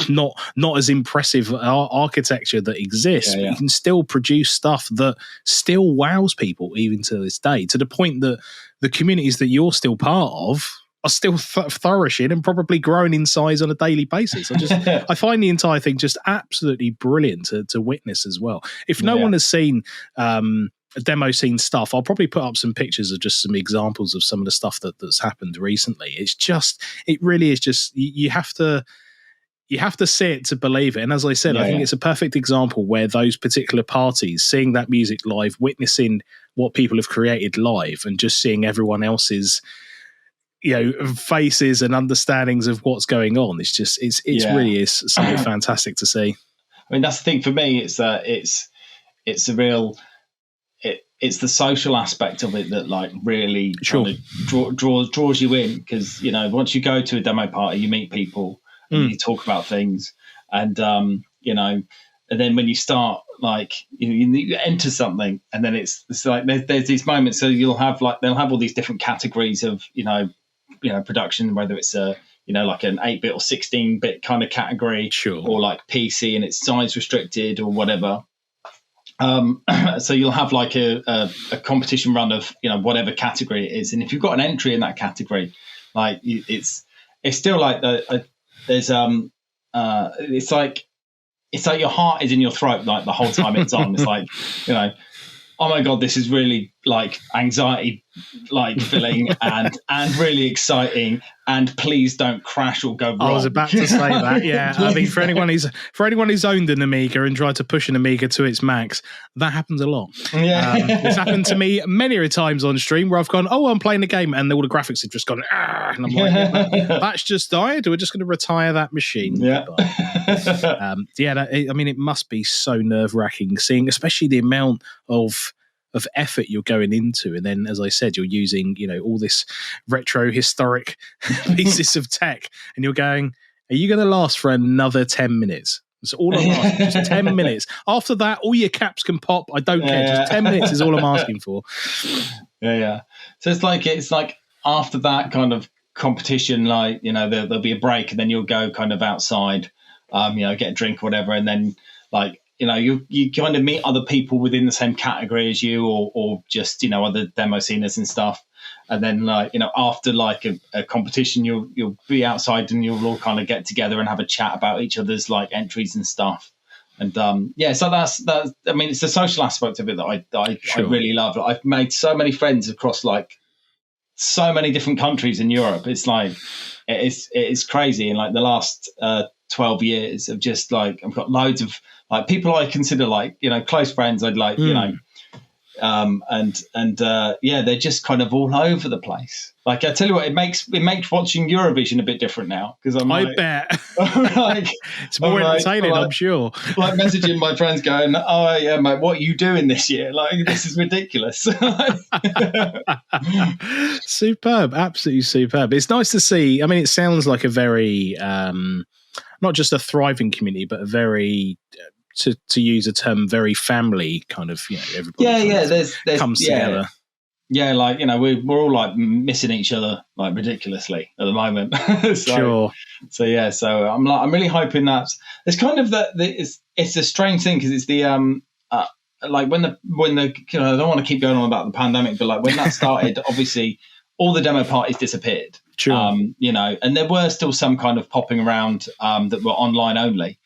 Speaker 1: not as impressive architecture that exists, but you can still produce stuff that still wows people even to this day, to the point that the communities that you're still part of are still flourishing and probably growing in size on a daily basis. I find the entire thing just absolutely brilliant to witness as well. If no one has seen demo scene stuff, I'll probably put up some pictures of just some examples of some of the stuff that's happened recently. It really is just, you have to see it to believe it. And as I said, I think it's a perfect example where those particular parties, seeing that music live, witnessing what people have created live, and just seeing everyone else's faces and understandings of what's going on, it really is something fantastic to see.
Speaker 2: I mean, that's the thing for me. It's a real, it's the social aspect of it that like really kind of draws you in, because once you go to a demo party, you meet people and you talk about things, and and then when you start, like you enter something, and then it's like there's these moments. So they'll have all these different categories of production, whether it's a like an 8-bit or 16-bit kind of category, or like PC and it's size restricted or whatever. So you'll have like a competition run of whatever category it is, and if you've got an entry in that category, like it's still like there's it's like it's like your heart is in your throat like the whole time it's on. It's like, you know, oh my God, this is really like anxiety like filling and really exciting, and please don't crash or go wrong.
Speaker 1: I was about to say that. Yeah. I mean, for anyone who's owned an Amiga and tried to push an Amiga to its max, that happens a lot.
Speaker 2: Yeah.
Speaker 1: It's happened to me many times on stream where I've gone, oh, I'm playing a game, and all the graphics have just gone, and I'm like, that's just died. We're just going to retire that machine.
Speaker 2: Yeah.
Speaker 1: I mean, it must be so nerve-wracking seeing, especially the amount of effort you're going into, and then, as I said, you're using, you know, all this retro historic pieces of tech, and you're going, are you going to last for another 10 minutes? That's all I'm asking, just 10 minutes. After that, all your caps can pop. I don't care. Just 10 minutes is all I'm asking for.
Speaker 2: Yeah. So it's like after that kind of competition, like, you know, there'll be a break, and then you'll go kind of outside, you know, get a drink or whatever, and then, like, you know, you kind of meet other people within the same category as you, or just, you know, other demo sceners and stuff. And then, like, you know, after like a competition, you'll be outside and you'll all kind of get together and have a chat about each other's like entries and stuff. And so that's I mean, it's the social aspect of it that I really love. I've made so many friends across like so many different countries in Europe. It's like it is crazy. In like the last 12 years of just like, I've got loads of like people I consider like, you know, close friends. I'd like, you know, they're just kind of all over the place. Like, I tell you what, it makes watching Eurovision a bit different now, because I bet like,
Speaker 1: it's more entertaining, I'm sure.
Speaker 2: Like messaging my friends going, oh yeah, mate, what are you doing this year? Like, this is ridiculous.
Speaker 1: Superb, absolutely superb. It's nice to see. I mean, it sounds like a very not just a thriving community, but a very to use a term, very family kind of, you know, everybody there's comes together.
Speaker 2: Yeah, like, you know, we're all like missing each other like ridiculously at the moment. So I'm really hoping that it's kind of it's a strange thing, because it's the like when the you know, I don't want to keep going on about the pandemic, but like when that started, obviously all the demo parties disappeared.
Speaker 1: Sure.
Speaker 2: You know, and there were still some kind of popping around that were online only.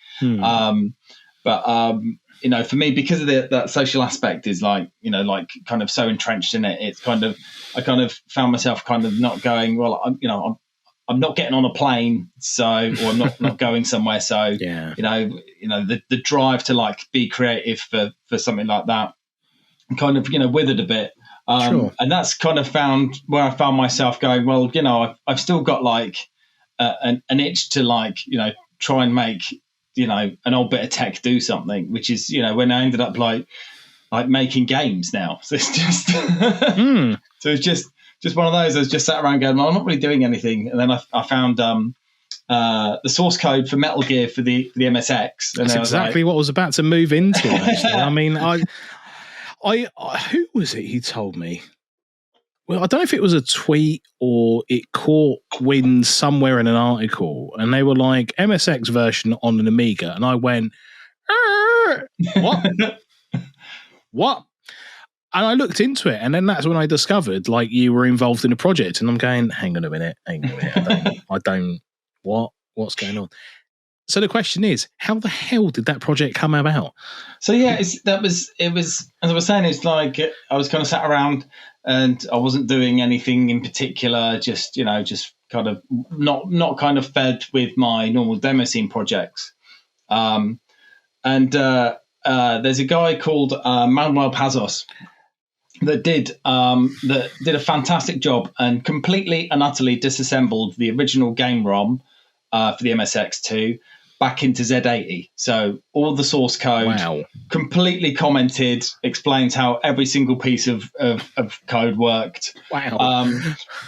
Speaker 2: But you know, for me, because of that social aspect is like, you know, like kind of so entrenched in it, it's kind of, I kind of found myself kind of not going, well, I'm not getting on a plane, so, or I'm not going somewhere. So,
Speaker 1: yeah.
Speaker 2: you know, the drive to like be creative for something like that kind of, you know, withered a bit.
Speaker 1: Sure.
Speaker 2: And that's kind of where I found myself going, well, you know, I've still got like an itch to like, you know, try and make, you know, an old bit of tech do something, which is, you know, when I ended up like making games now. So it's just, so it's just one of those. I was just sat around going, well, I'm not really doing anything. And then I found the source code for Metal Gear for the MSX. And
Speaker 1: that's exactly what I was about to move into, actually. I mean, I who was it he told me? Well, I don't know if it was a tweet or it caught wind somewhere in an article, and they were like, MSX version on an Amiga. And I went, what? What? And I looked into it, and then that's when I discovered like you were involved in a project, and I'm going, hang on a minute. I don't, what's going on? So the question is, how the hell did that project come about?
Speaker 2: So yeah, it was as I was saying, it's like I was kind of sat around and I wasn't doing anything in particular, just, you know, just kind of not kind of fed with my normal demo scene projects. And there's a guy called Manuel Pazos that did a fantastic job and completely and utterly disassembled the original game ROM for the MSX2 back into Z80. So all the source code, completely commented, explains how every single piece of code worked.
Speaker 1: Wow.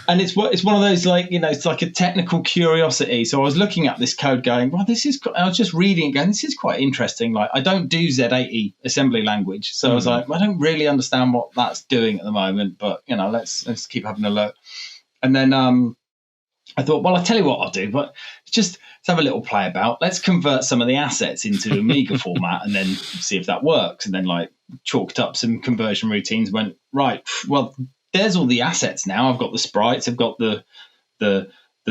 Speaker 2: And it's one of those, like, you know, it's like a technical curiosity. So I was looking at this code going, well, I was just reading it going, this is quite interesting. Like, I don't do Z80 assembly language. So I was like, well, I don't really understand what that's doing at the moment, but, you know, let's keep having a look. And then I thought, well, I'll tell you what I'll do, but just let's have a little play about. Let's convert some of the assets into Amiga format and then see if that works. And then like chalked up some conversion routines, went, right, well, there's all the assets now. I've got the sprites, I've got the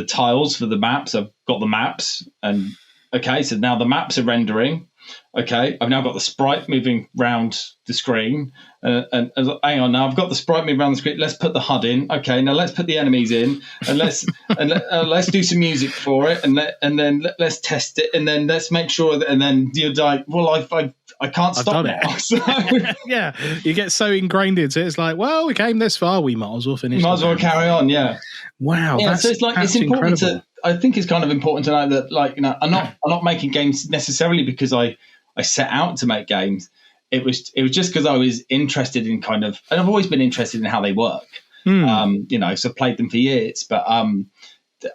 Speaker 2: tiles for the maps, I've got the maps. And okay, so now the maps are rendering. okay, I've now got the sprite moving round the screen, and hang on, now I've got the sprite moving around the screen. Let's put the HUD in. Okay, now let's put the enemies in, and let's do some music for it, and then let's test it, and then let's make sure that, and then you're like, well, I can't stop now. So,
Speaker 1: yeah, you get so ingrained into it. It's like, well, we came this far, we might as well finish.
Speaker 2: Might as well carry on. Yeah.
Speaker 1: Wow.
Speaker 2: Yeah. So it's like it's important to. I think it's kind of important to know that, like, I'm not making games necessarily because I set out to make games. It was just because I was interested in and I've always been interested in how they work. So played them for years, but I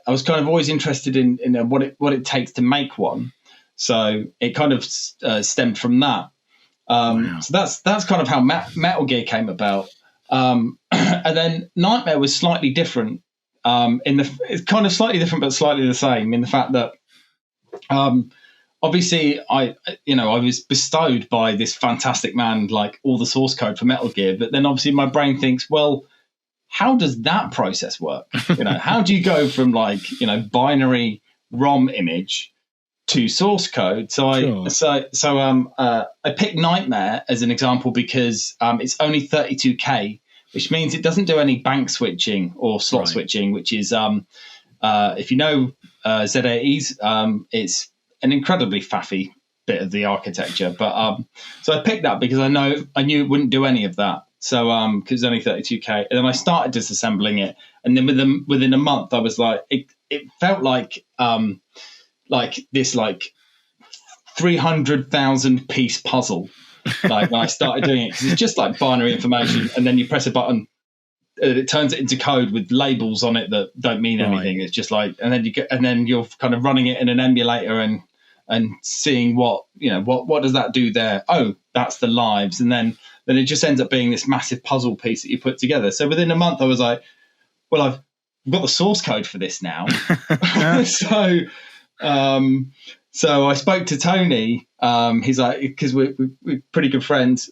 Speaker 2: was kind of always interested in what it takes to make one. So it kind of stemmed from that.
Speaker 1: Wow.
Speaker 2: So that's kind of how Metal Gear came about. And then Nightmare was slightly different. It's kind of slightly different, but slightly the same in the fact that, obviously I was bestowed by this fantastic man, like all the source code for Metal Gear. But then obviously my brain thinks, well, how does that process work? How do you go from binary ROM image to source code? So I picked Nightmare as an example because it's only 32K. Which means it doesn't do any bank switching or slot switching, which is, if you know Z80s, it's an incredibly faffy bit of the architecture. But so I picked that because I knew it wouldn't do any of that. So because it's only 32K, and then I started disassembling it, and then within a month, I was like, it felt like this 300,000 piece puzzle. Like when I started doing it, because it's just like binary information, and then you press a button, and it turns it into code with labels on it that don't mean anything. It's just like, and then you're kind of running it in an emulator and seeing what does that do there? Oh, that's the lives, and then it just ends up being this massive puzzle piece that you put together. So within a month, I was like, well, I've got the source code for this now. So I spoke to Tony. He's like, because we're pretty good friends.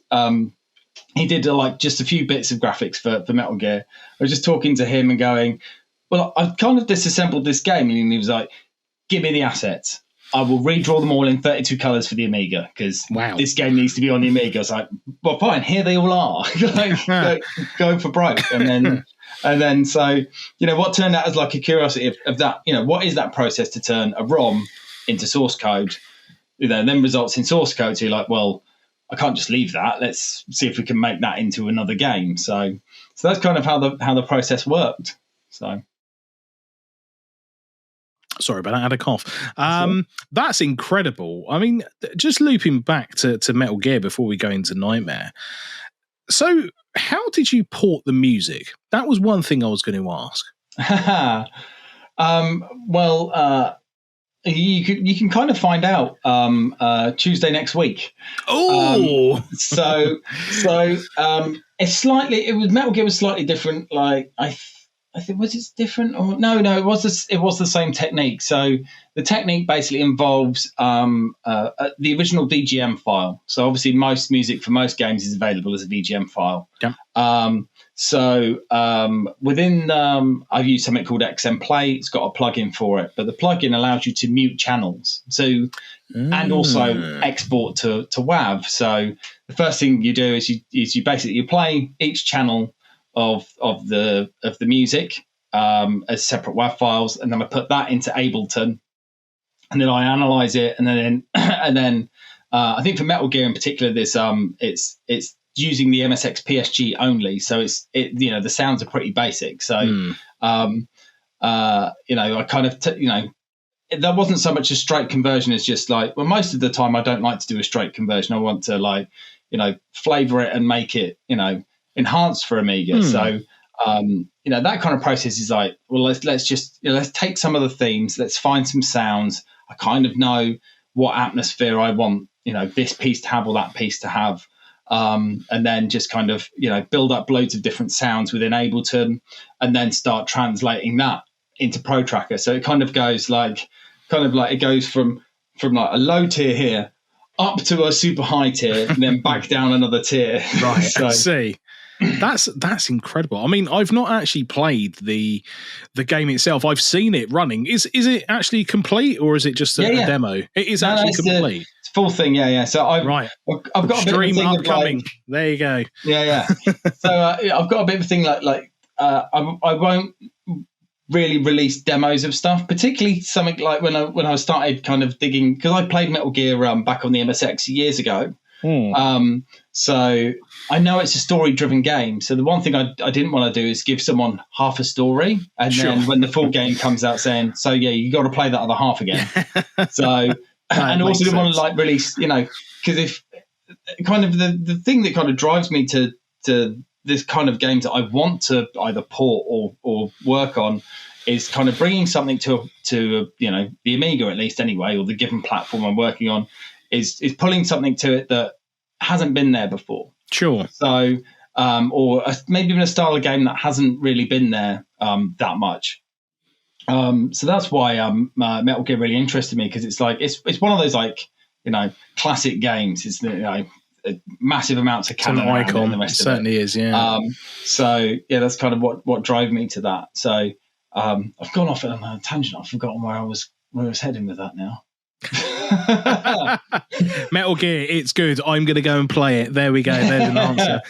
Speaker 2: He did just a few bits of graphics for Metal Gear. I was just talking to him and going, well, I've kind of disassembled this game. And he was like, give me the assets. I will redraw them all in 32 colors for the Amiga because this game needs to be on the Amiga. I was like, well, fine, here they all are. Going for broke. And then so, what turned out as like a curiosity of that, what is that process to turn a ROM into source code, then results in source code. So you're like, well, I can't just leave that. Let's see if we can make that into another game. So that's kind of how the process worked. So
Speaker 1: sorry about that. I had a cough. That's incredible. I mean, just looping back to Metal Gear before we go into Nightmare. So how did you port the music? That was one thing I was going to ask. You can kind of find out Tuesday next week.
Speaker 2: Oh, so it's Metal Gear was slightly different. Like I think was it different or no? It was the same technique. So the technique basically involves the original VGM file. So obviously most music for most games is available as a VGM file.
Speaker 1: Yeah.
Speaker 2: Within I've used something called XM Play. It's got a plugin for it, but the plugin allows you to mute channels. So and also export to WAV. So the first thing you do is you basically play each channel of the music as separate WAV files, and then I put that into Ableton, and then I analyze it, and then I think for Metal Gear in particular, this it's using the MSX PSG only, so the sounds are pretty basic. So I kind of that wasn't so much a straight conversion as just like, well, most of the time I don't like to do a straight conversion. I want to flavor it and make it enhanced for Amiga. So that kind of process is like, well, let's just let's take some of the themes, let's find some sounds. I kind of know what atmosphere I want this piece to have or that piece to have, and then just kind of build up loads of different sounds within Ableton, and then start translating that into Pro Tracker. So it kind of goes it goes from like a low tier here up to a super high tier and then back down another tier.
Speaker 1: Right. So, I see. That's incredible. I mean, I've not actually played the game itself. I've seen it running. Is it actually complete, or is it just a demo? It is actually complete.
Speaker 2: It's full thing. Yeah. So I've got a bit of a thing
Speaker 1: upcoming.
Speaker 2: Like,
Speaker 1: there you go.
Speaker 2: Yeah. So I've got a bit of a thing I won't really release demos of stuff, particularly something like when I started kind of digging, because I played Metal Gear back on the MSX years ago. So I know it's a story-driven game. So the one thing I didn't want to do is give someone half a story, and then when the full game comes out, saying, "So yeah, you got to play that other half again." So and also didn't want to like release, because if kind of the thing that kind of drives me to this kind of games that I want to either port or work on is kind of bringing something to the Amiga, at least anyway, or the given platform I'm working on, is pulling something to it that hasn't been there before.
Speaker 1: Sure.
Speaker 2: So, or maybe even a style of game that hasn't really been there that much. So that's why Metal Gear really interested me, because it's like it's one of those classic games. It's massive amounts of canon around it and the rest
Speaker 1: it certainly is. Yeah.
Speaker 2: So yeah, that's kind of what drove me to that. So I've gone off on a tangent. I've forgotten where I was heading with that now.
Speaker 1: Metal Gear, it's good. I'm going to go and play it. There we go. There's an answer.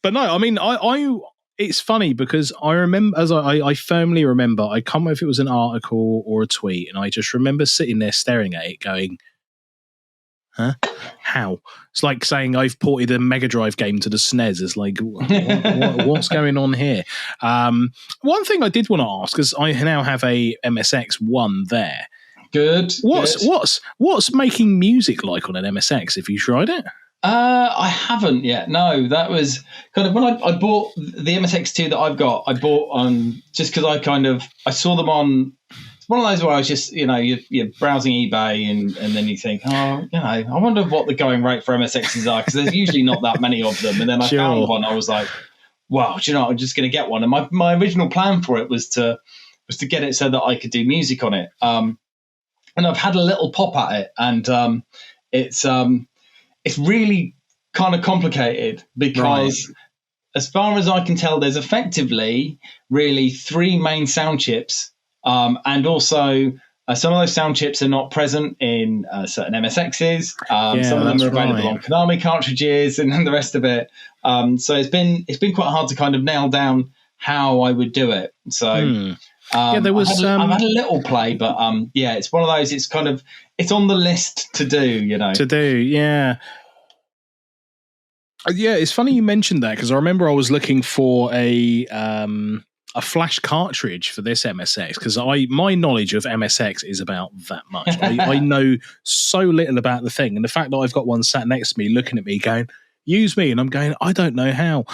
Speaker 1: But no, I mean, I it's funny because I remember, I firmly remember, I can't remember if it was an article or a tweet, and I just remember sitting there staring at it going, huh? How? It's like saying I've ported a Mega Drive game to the SNES. It's like, what's going on here? One thing I did want to ask, because I now have a MSX1 there.
Speaker 2: Good.
Speaker 1: What's making music like on an MSX? Have you tried it?
Speaker 2: I haven't yet. No, that was kind of when I bought the MSX2 that I've got. I bought on just because I saw them on. It's one of those where I was just you're browsing eBay and then you think, I wonder what the going rate for MSXs are, because there's usually not that many of them. And then I found one. I was like, wow, I'm just going to get one. And my original plan for it was to get it so that I could do music on it. And I've had a little pop at it, and it's really kind of complicated because, as far as I can tell, there's effectively really three main sound chips, and also some of those sound chips are not present in certain MSXs. Some of them are available on Konami cartridges, and then the rest of it. So it's been quite hard to kind of nail down how I would do it. So.
Speaker 1: There was.
Speaker 2: I've had a little play, but it's one of those. It's kind of on the list to do.
Speaker 1: To do, yeah. Yeah, it's funny you mentioned that, because I remember I was looking for a flash cartridge for this MSX, because my knowledge of MSX is about that much. I know so little about the thing, and the fact that I've got one sat next to me looking at me going, use me, and I'm going, I don't know how.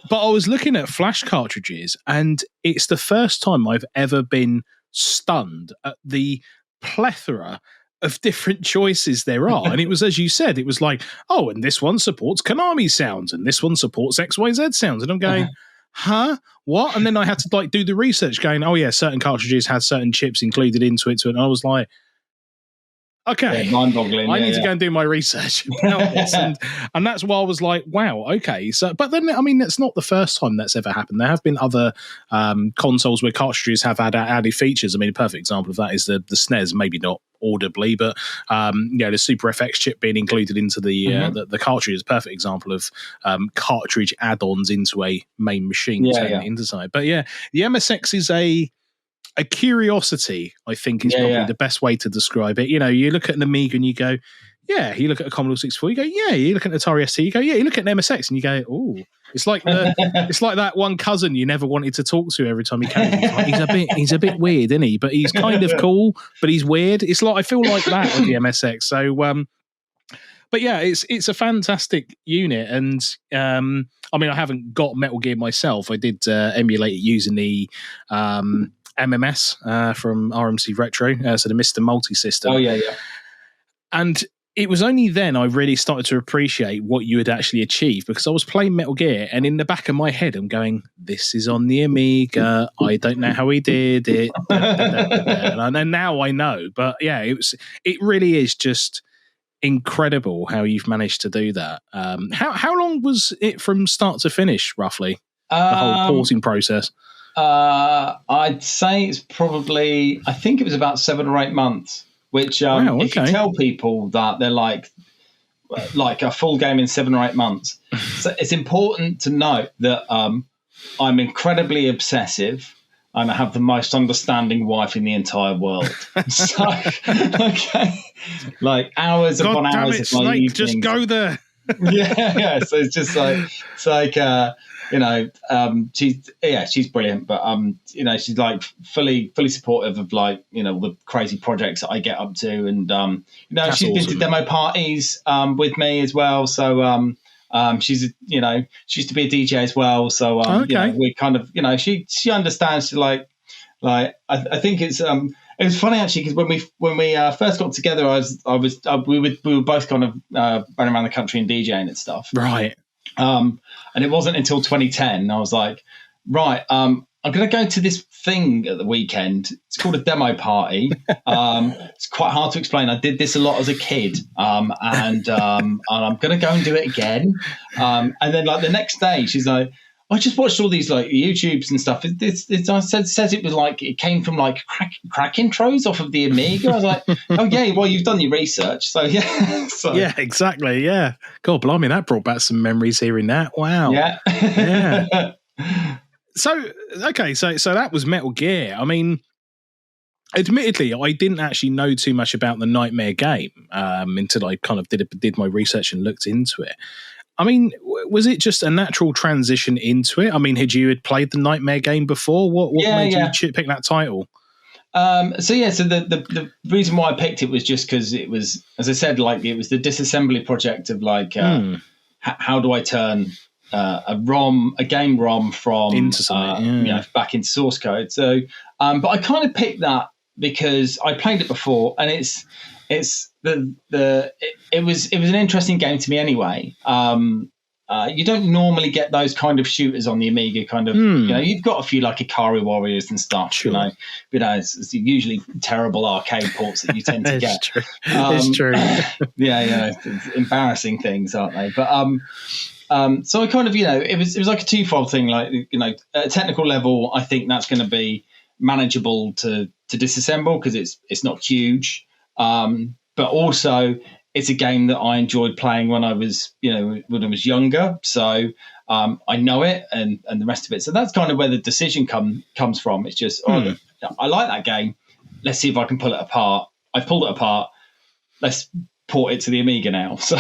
Speaker 1: But I was looking at flash cartridges, and it's the first time I've ever been stunned at the plethora of different choices there are. And it was, as you said, it was like, oh, and this one supports Konami sounds, and this one supports XYZ sounds. And I'm going, huh? What? And then I had to do the research going, oh yeah, certain cartridges had certain chips included into it. And I was like, okay,
Speaker 2: mind-boggling.
Speaker 1: I need to go and do my research about this, and that's why I was like, "Wow, okay." So, but then, I mean, that's not the first time that's ever happened. There have been other consoles where cartridges have had added features. I mean, a perfect example of that is the SNES. Maybe not audibly, but the Super FX chip being included into the cartridge is a perfect example of cartridge add-ons into a main machine into something. But yeah, the MSX is a curiosity, I think, is probably the best way to describe it. You look at an Amiga and you go, yeah. You look at a Commodore 64, you go, yeah. You look at an Atari ST, you go, yeah. You look at an MSX and you go, oh. It's like it's like that one cousin you never wanted to talk to every time he came. He's a bit weird, isn't he? But he's kind of cool, but he's weird. It's like, I feel like that with the MSX. So, but yeah, it's a fantastic unit, and I mean, I haven't got Metal Gear myself. I did emulate it using the MMS from RMC Retro, so the Mr. Multi-System.
Speaker 2: Oh, yeah.
Speaker 1: And it was only then I really started to appreciate what you had actually achieved, because I was playing Metal Gear, and in the back of my head, I'm going, this is on the Amiga. I don't know how he did it. And now I know. But yeah, it really is just incredible how you've managed to do that. How long was it from start to finish, roughly? The whole porting process?
Speaker 2: I'd say it's probably, I think it was about 7 or 8 months. which
Speaker 1: Wow,
Speaker 2: if you
Speaker 1: okay.
Speaker 2: tell people that, they're like a full game in 7 or 8 months. So it's important to note that I'm incredibly obsessive. I have the most understanding wife in the entire world. So, okay, like hours
Speaker 1: God
Speaker 2: upon
Speaker 1: damn
Speaker 2: hours
Speaker 1: it,
Speaker 2: of my
Speaker 1: Snake,
Speaker 2: evenings.
Speaker 1: just go there.
Speaker 2: Yeah. So it's just like she's brilliant, but she's like fully supportive of like the crazy projects that I get up to, and
Speaker 1: That's
Speaker 2: she's been to
Speaker 1: awesome.
Speaker 2: demo parties with me as well. So she's she used to be a DJ as well. So
Speaker 1: Okay.
Speaker 2: we kind of she understands. I think it's it was funny actually, because when we first got together, we were both kind of running around the country and DJing and stuff.
Speaker 1: Right.
Speaker 2: And it wasn't until 2010 I was like, right, I'm going to go to this thing at the weekend. It's called a demo party. It's quite hard to explain. I did this a lot as a kid, and I'm going to go and do it again. And then like the next day, she's like, I just watched all these like YouTubes and stuff. Says it was like it came from like crack intros off of the Amiga. I was like, oh yeah, well you've done your research, so yeah.
Speaker 1: Yeah, exactly. Yeah. God, blimey, that brought back some memories hearing that. Wow.
Speaker 2: Yeah.
Speaker 1: So that was Metal Gear. I mean, admittedly, I didn't actually know too much about the Nightmare game until I kind of did my research and looked into it. I mean, was it just a natural transition into it? I mean, had you played the Nightmare game before? What made you pick that title?
Speaker 2: So the reason why I picked it was just because it was, as I said, like it was the disassembly project of like how do I turn a game ROM from
Speaker 1: into something,
Speaker 2: back into source code. So, but I kind of picked that because I played it before, and it was an interesting game to me anyway. You don't normally get those kind of shooters on the Amiga. You've got a few like Ikari Warriors and stuff.
Speaker 1: Sure.
Speaker 2: It's usually terrible arcade ports that you tend to get.
Speaker 1: True. It's true.
Speaker 2: It's embarrassing things, aren't they? But so I kind of it was like a twofold thing. Like at a technical level, I think that's going to be manageable to disassemble because it's not huge. But also it's a game that I enjoyed playing when I was younger. So I know it and the rest of it. So that's kind of where the decision comes from. It's just, I like that game. Let's see if I can pull it apart. I've pulled it apart. Let's port it to the Amiga now. So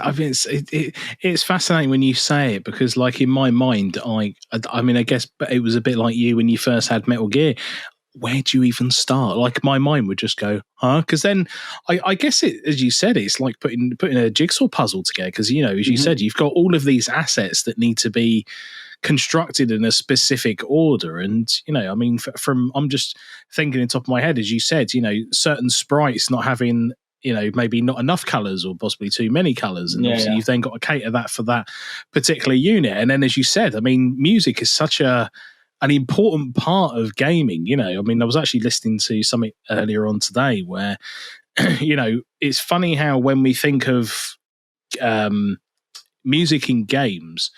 Speaker 1: I mean, it's fascinating when you say it, because like in my mind, I mean, I guess it was a bit like you when you first had Metal Gear. Where do you even start? Like my mind would just go, huh? Because then I guess it, as you said, it's like putting a jigsaw puzzle together. Because as you said, you've got all of these assets that need to be constructed in a specific order. And I mean, from I'm just thinking on top of my head, as you said, certain sprites not having maybe not enough colors or possibly too many colors, and obviously you've then got to cater that for that particular unit. And then, as you said, I mean, music is such an important part of gaming. I mean, I was actually listening to something earlier on today where, it's funny how when we think of music in games,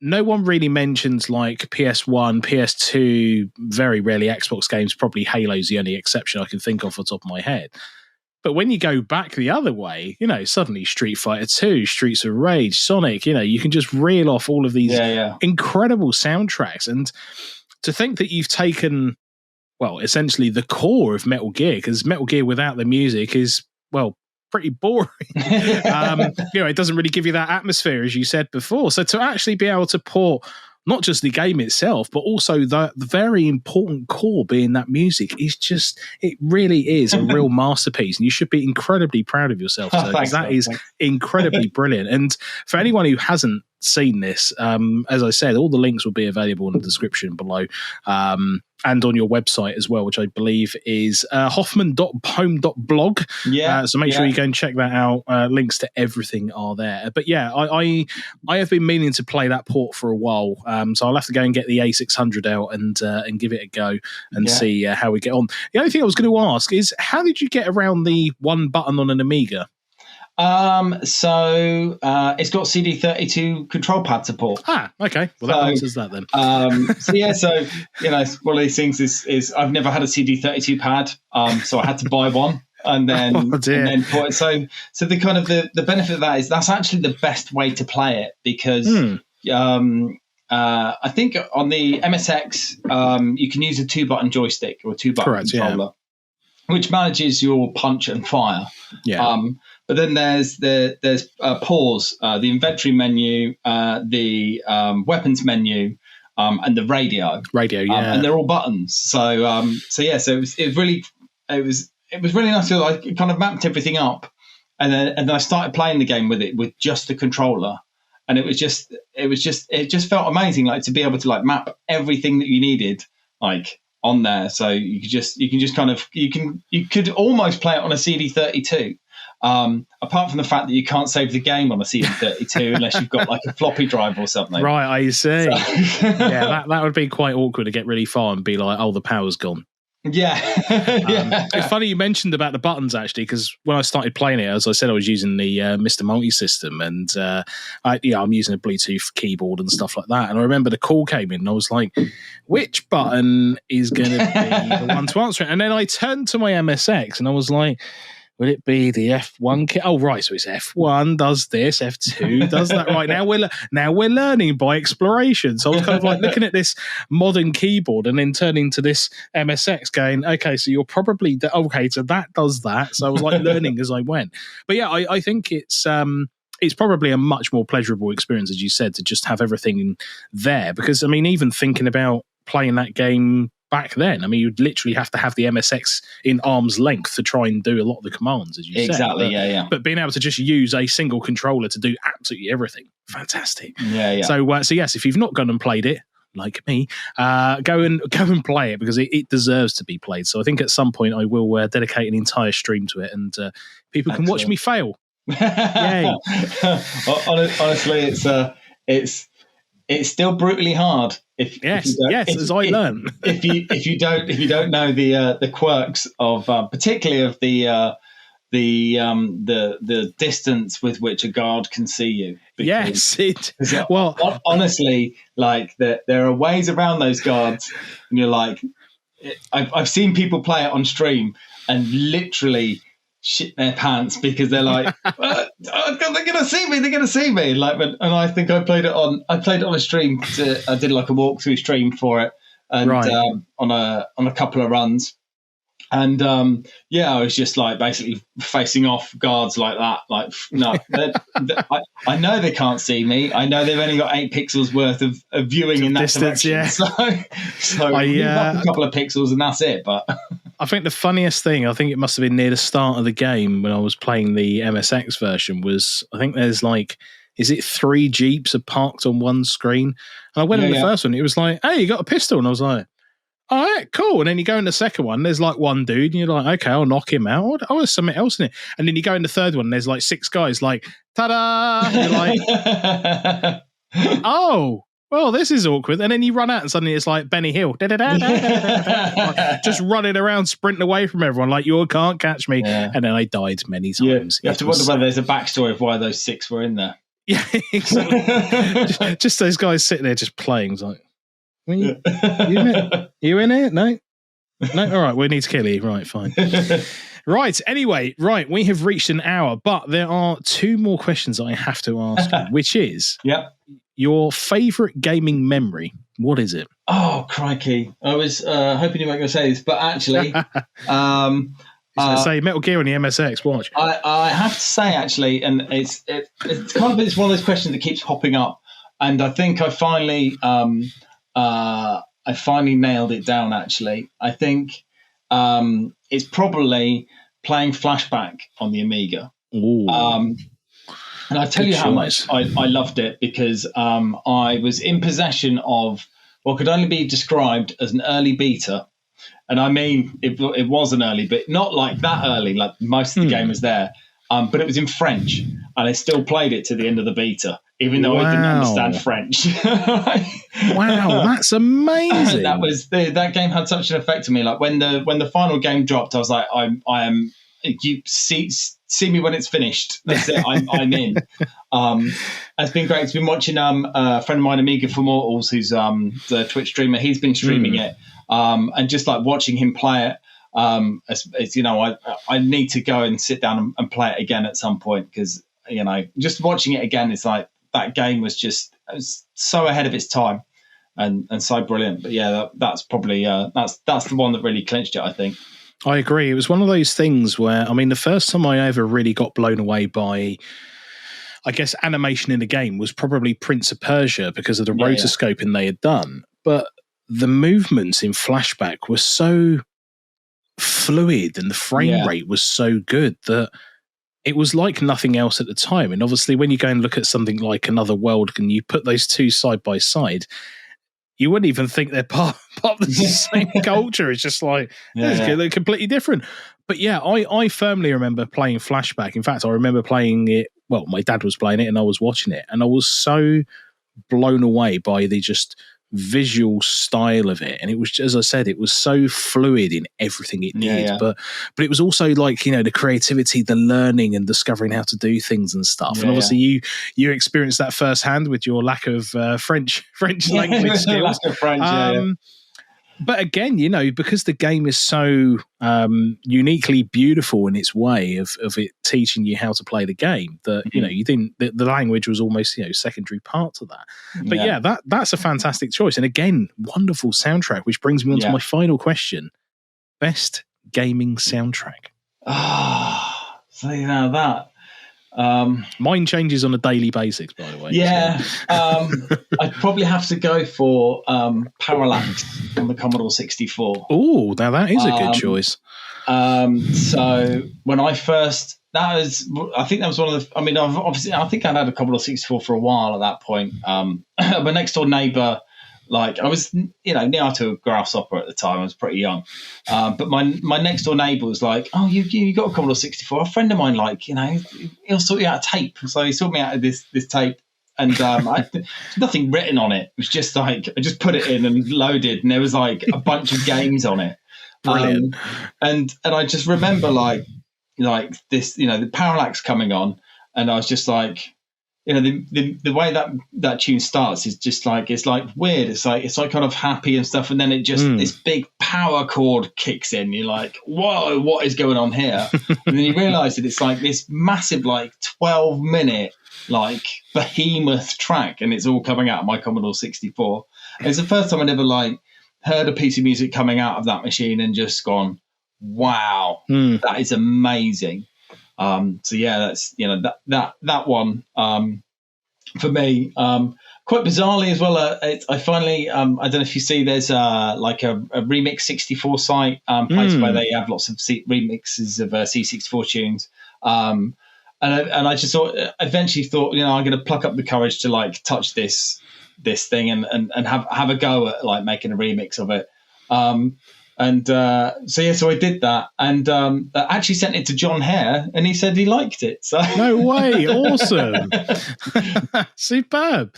Speaker 1: no one really mentions like PS1, PS2, very rarely Xbox games, probably Halo's the only exception I can think of the top of my head. But when you go back the other way, suddenly Street Fighter 2, Streets of Rage, Sonic, you can just reel off all of these incredible soundtracks. And to think that you've taken, well, essentially the core of Metal Gear, because Metal Gear without the music is, well, pretty boring. It doesn't really give you that atmosphere, as you said before. So to actually be able to port not just the game itself, but also the very important core being that music is just, it really is a real masterpiece. And you should be incredibly proud of yourself. So, that is incredibly brilliant. And for anyone who hasn't seen this, as I said, all the links will be available in the description below. And on your website as well, which I believe is hoffman.home.blog. So make sure you go and check that out. Links to everything are there. But yeah, I have been meaning to play that port for a while. So I'll have to go and get the A600 out and give it a go and see how we get on. The only thing I was going to ask is, how did you get around the one button on an Amiga?
Speaker 2: So it's got CD32 control pad support.
Speaker 1: Okay. Well, that answers that then.
Speaker 2: So one of these things is I've never had a CD32 pad, so I had to buy one. And then, put it. So the kind of the benefit of that is that's actually the best way to play it because I think on the MSX you can use a 2-button joystick or a 2-button controller, which manages your punch and fire. Yeah. But then there's pause, the inventory menu, the weapons menu, and the radio. And they're all buttons. So it was really nice to kind of mapped everything up, and then I started playing the game with just the controller, and it just felt amazing, like to be able to map everything that you needed on there. So you could almost play it on a CD32. Apart from the fact that you can't save the game on a CD32 unless you've got a floppy drive or something.
Speaker 1: Right, I see. So. Yeah, that would be quite awkward to get really far and be like, oh, the power's gone.
Speaker 2: Yeah.
Speaker 1: It's funny you mentioned about the buttons, actually, because when I started playing it, as I said, I was using the Mr. Multi system, and I'm using a Bluetooth keyboard and stuff like that. And I remember the call came in, and I was like, which button is going to be the one to answer it? And then I turned to my MSX, and I was like, would it be the F1 key? Oh, right. So it's F1 does this, F2 does that. Right, now we're learning by exploration. So I was kind of looking at this modern keyboard and then turning to this MSX going, okay, so you're probably, okay, so that does that. So I was learning as I went. But yeah, I think it's probably a much more pleasurable experience, as you said, to just have everything there. Because, I mean, even thinking about playing that game back then, I mean, you'd literally have to have the MSX in arm's length to try and do a lot of the commands, as you said.
Speaker 2: Exactly, yeah.
Speaker 1: But being able to just use a single controller to do absolutely everything, fantastic.
Speaker 2: Yeah.
Speaker 1: So yes, if you've not gone and played it, like me, go and play it because it deserves to be played. So I think at some point I will dedicate an entire stream to it, and people can watch me fail. Yay!
Speaker 2: Honestly, it's still brutally hard.
Speaker 1: As I learn.
Speaker 2: if you don't know the quirks of particularly of the distance with which a guard can see you. Honestly, there are ways around those guards, and you're like, I've seen people play it on stream and literally shit their pants because they're like, they're gonna see me. And I think I played it on a stream. I did a walkthrough stream for it, and on a couple of runs. And I was just basically facing off guards like that. I know they can't see me. I know they've only got 8 pixels worth of viewing in that
Speaker 1: distance,
Speaker 2: direction. So I move up a couple of pixels and that's it. But
Speaker 1: I think the funniest thing, I think it must have been near the start of the game when I was playing the MSX version, was I think there's is it 3 Jeeps are parked on one screen? And I went in the first one, it was like, hey, you got a pistol? And I was like, all right, cool. And then you go in the second one, there's one dude, and you're like, okay, I'll knock him out. Oh, there's something else in it. And then you go in the third one, and there's 6 guys, ta-da! You're like, oh, well, this is awkward. And then you run out, and suddenly it's Benny Hill. Just running around, sprinting away from everyone, you can't catch me. Yeah. And then I died many times.
Speaker 2: You have to wonder whether there's a backstory of why those 6 were in there.
Speaker 1: Yeah, exactly. just those guys sitting there just playing. It's like, you in it? No? All right, we need to kill you. Right, fine. Right, anyway, we have reached an hour, but there are 2 more questions I have to ask you, which is your favourite gaming memory. What is it?
Speaker 2: Oh, crikey. I was hoping you weren't going to say this, but actually...
Speaker 1: say Metal Gear on the MSX, watch.
Speaker 2: I have to say, actually, and it's one of those questions that keeps popping up, and I think I finally nailed it down, actually. I think it's probably playing Flashback on the Amiga. And I tell you how much I loved it because I was in possession of what could only be described as an early beta. And I mean, it was an early, but not that early, most of the game was there. But it was in French, and I still played it to the end of the beta, even though I didn't understand French.
Speaker 1: Wow, that's amazing!
Speaker 2: That game had such an effect on me. When the final game dropped, I was like, see me when it's finished. That's it. I'm in. It's been great. It's been watching a friend of mine, Amiga for Mortals, who's the Twitch streamer. He's been streaming it, and just like watching him play it. As you know, I need to go and sit down and play it again at some point, because you know, just watching it again, it's like that game was so ahead of its time, and so brilliant. But yeah, that's probably that's the one that really clinched it, I think.
Speaker 1: I agree. It was one of those things where, I mean, the first time I ever really got blown away by, I guess, animation in a game was probably Prince of Persia, because of the rotoscoping they had done. But the movements in Flashback were so fluid and the frame rate was so good that it was like nothing else at the time. And obviously, when you go and look at something like Another World and you put those two side by side, you wouldn't even think they're part of the same culture. It's just like, they're completely different. But yeah, I firmly remember playing Flashback. In fact, I remember playing it, well, my dad was playing it and I was watching it, and I was so blown away by the just visual style of it. And it was, as I said, it was so fluid in everything it did. But it was also like, you know, the creativity, the learning and discovering how to do things and stuff. And obviously you experienced that firsthand with your lack of French language skills. But again, you know, because the game is so uniquely beautiful in its way of it teaching you how to play the game, that you know, you didn't, the language was almost, you know, secondary part to that. But that's a fantastic choice, and again, wonderful soundtrack, which brings me on to my final question: best gaming soundtrack.
Speaker 2: So you know that.
Speaker 1: Mine changes on a daily basis, by the way.
Speaker 2: I'd probably have to go for Parallax on the Commodore 64.
Speaker 1: Oh, now that is a good choice.
Speaker 2: So when I first, I think that was one of the, I mean, I think I'd had a Commodore 64 for a while at that point. My next door neighbor, like, I was, you know, near to a grasshopper at the time. I was pretty young. But my next door neighbour was like, oh, you got a Commodore 64. A friend of mine, like, you know, he'll sort you out a tape. So he sorted me out of this tape. And there's nothing written on it. It was just like, I just put it in and loaded. And there was like a bunch of games on it.
Speaker 1: Brilliant.
Speaker 2: And I just remember like this, you know, the Parallax coming on. And I was just like, you know, the way that tune starts is just like, it's like weird. It's like kind of happy and stuff, and then it just this big power chord kicks in. You're like, whoa, what is going on here? And then you realise that it's like this massive, like 12-minute, like behemoth track, and it's all coming out of my Commodore 64. And it's the first time I'd ever like heard a piece of music coming out of that machine and just gone, wow, that is amazing. So yeah, that's, you know, that one for me. Quite bizarrely as well, I finally I don't know if you see, there's like a Remix 64 site place where they have lots of remixes of C64 tunes. And I just eventually thought, you know, I'm going to pluck up the courage to like touch this thing and have a go at like making a remix of it. So I did that, and actually sent it to John Hare, and he said he liked it. So
Speaker 1: no way, awesome, superb,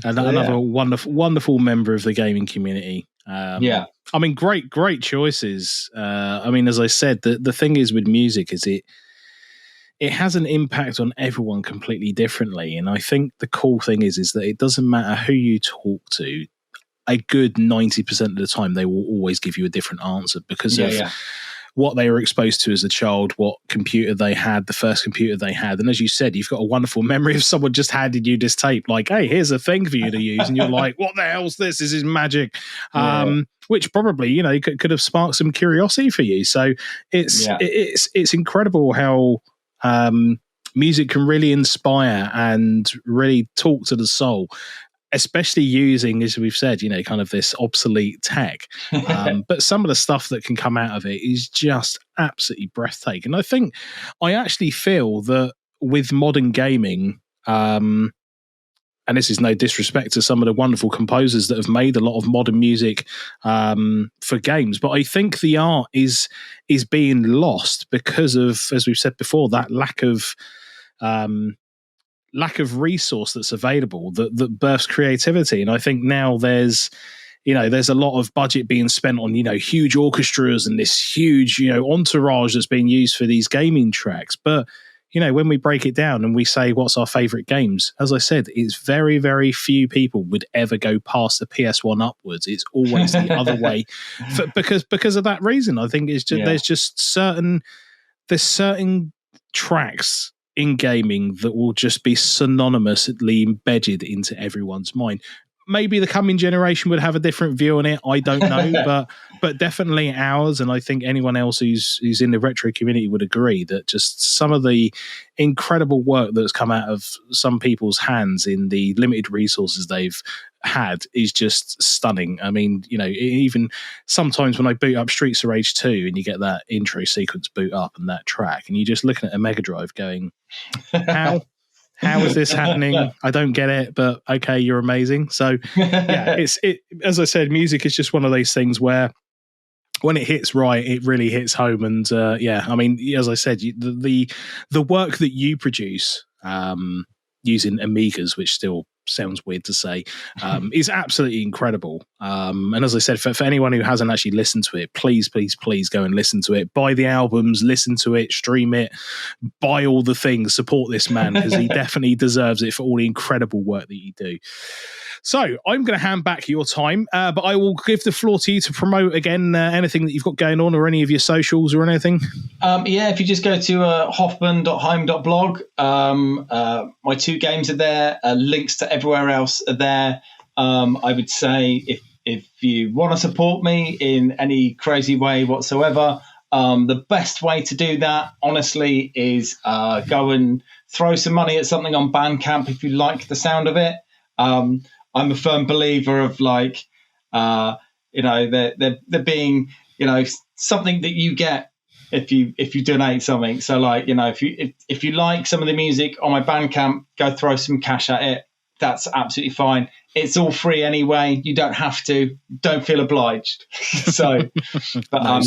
Speaker 1: and another wonderful member of the gaming community. I mean, great choices. I mean, as I said, the thing is with music is it has an impact on everyone completely differently, and I think the cool thing is that it doesn't matter who you talk to. A good 90% of the time, they will always give you a different answer because of what they were exposed to as a child, what computer they had, the first computer they had. And as you said, you've got a wonderful memory of someone just handing you this tape, like, hey, here's a thing for you to use. And you're like, what the hell's this? This is magic. Which probably, you know, could have sparked some curiosity for you. So it's incredible how music can really inspire and really talk to the soul. Especially using, as we've said, you know, kind of this obsolete tech. But some of the stuff that can come out of it is just absolutely breathtaking. I think I actually feel that with modern gaming, and this is no disrespect to some of the wonderful composers that have made a lot of modern music for games, but I think the art is being lost because of, as we've said before, that lack of resource that's available that births creativity. And I think now there's a lot of budget being spent on, you know, huge orchestras and this huge, you know, entourage that's being used for these gaming tracks. But when we break it down and we say what's our favorite games, as I said, it's very, very few people would ever go past the PS1 upwards. It's always the other way because of that reason. I think it's just there's just certain tracks in gaming that will just be synonymously embedded into everyone's mind. Maybe the coming generation would have a different view on it. I don't know, but definitely ours, and I think anyone else who's in the retro community would agree that just some of the incredible work that's come out of some people's hands in the limited resources they've had is just stunning. I mean, even sometimes when I boot up Streets of Rage 2 and you get that intro sequence boot up and that track, and you're just looking at a Mega Drive going, how is this happening? I don't get it, but okay, you're amazing. So yeah, as I said, music is just one of those things where when it hits right, it really hits home. And I mean, as I said, the work that you produce using Amigas, which still sounds weird to say, is absolutely incredible. And as I said, for anyone who hasn't actually listened to it, please go and listen to it. Buy the albums, listen to it, stream it, buy all the things, support this man, because he definitely deserves it for all the incredible work that you do. So I'm going to hand back your time, but I will give the floor to you to promote again anything that you've got going on or any of your socials or anything.
Speaker 2: If you just go to hoffman.home.blog, my 2 games are there. Links to everywhere else are there. I would say if you want to support me in any crazy way whatsoever, the best way to do that, honestly, is go and throw some money at something on Bandcamp if you like the sound of it. I'm a firm believer of there being something that you get if you donate something. So if you like some of the music on my Bandcamp, go throw some cash at it. That's absolutely fine. It's all free anyway. You don't have to. Don't feel obliged. So, but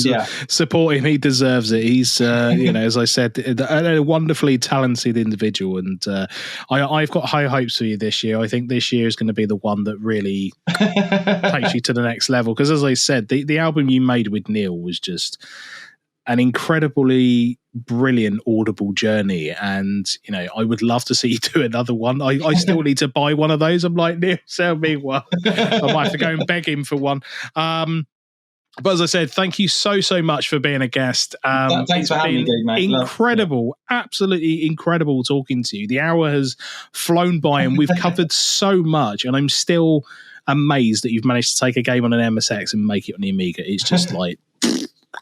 Speaker 1: support him. He deserves it. He's, as I said, a wonderfully talented individual, and I've got high hopes for you this year. I think this year is going to be the one that really takes you to the next level. Because as I said, the album you made with Neil was just an incredibly brilliant audible journey, and I would love to see you do another one. I still need to buy one of those. I'm like, Neil, sell me one. I might have to go and beg him for one. But as I said, thank you so much for being a guest.
Speaker 2: Thanks for having me, mate.
Speaker 1: Incredible, absolutely incredible talking to you. The hour has flown by and we've covered so much, and I'm still amazed that you've managed to take a game on an MSX and make it on the Amiga. It's just like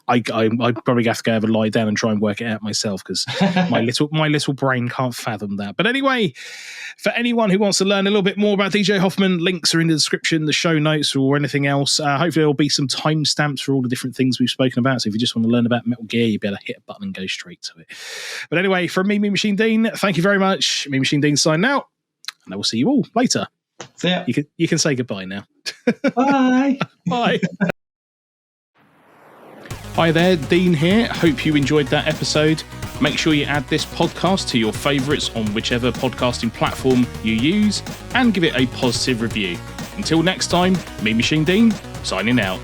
Speaker 1: I probably have to go have a lie down and try and work it out myself, because my little brain can't fathom that. But anyway, for anyone who wants to learn a little bit more about DJ Hoffman, links are in the description, the show notes, or anything else. Hopefully there'll be some timestamps for all the different things we've spoken about. So if you just want to learn about Metal Gear, you'll be able to hit a button and go straight to it. But anyway, from me, Mean Machine Dean, thank you very much. Mean Machine Dean signing out, and I will see you all later.
Speaker 2: See ya.
Speaker 1: You can say goodbye now.
Speaker 2: Bye.
Speaker 1: Bye. Hi there, Dean here. Hope you enjoyed that episode. Make sure you add this podcast to your favourites on whichever podcasting platform you use, and give it a positive review. Until next time, me Machine Dean, signing out.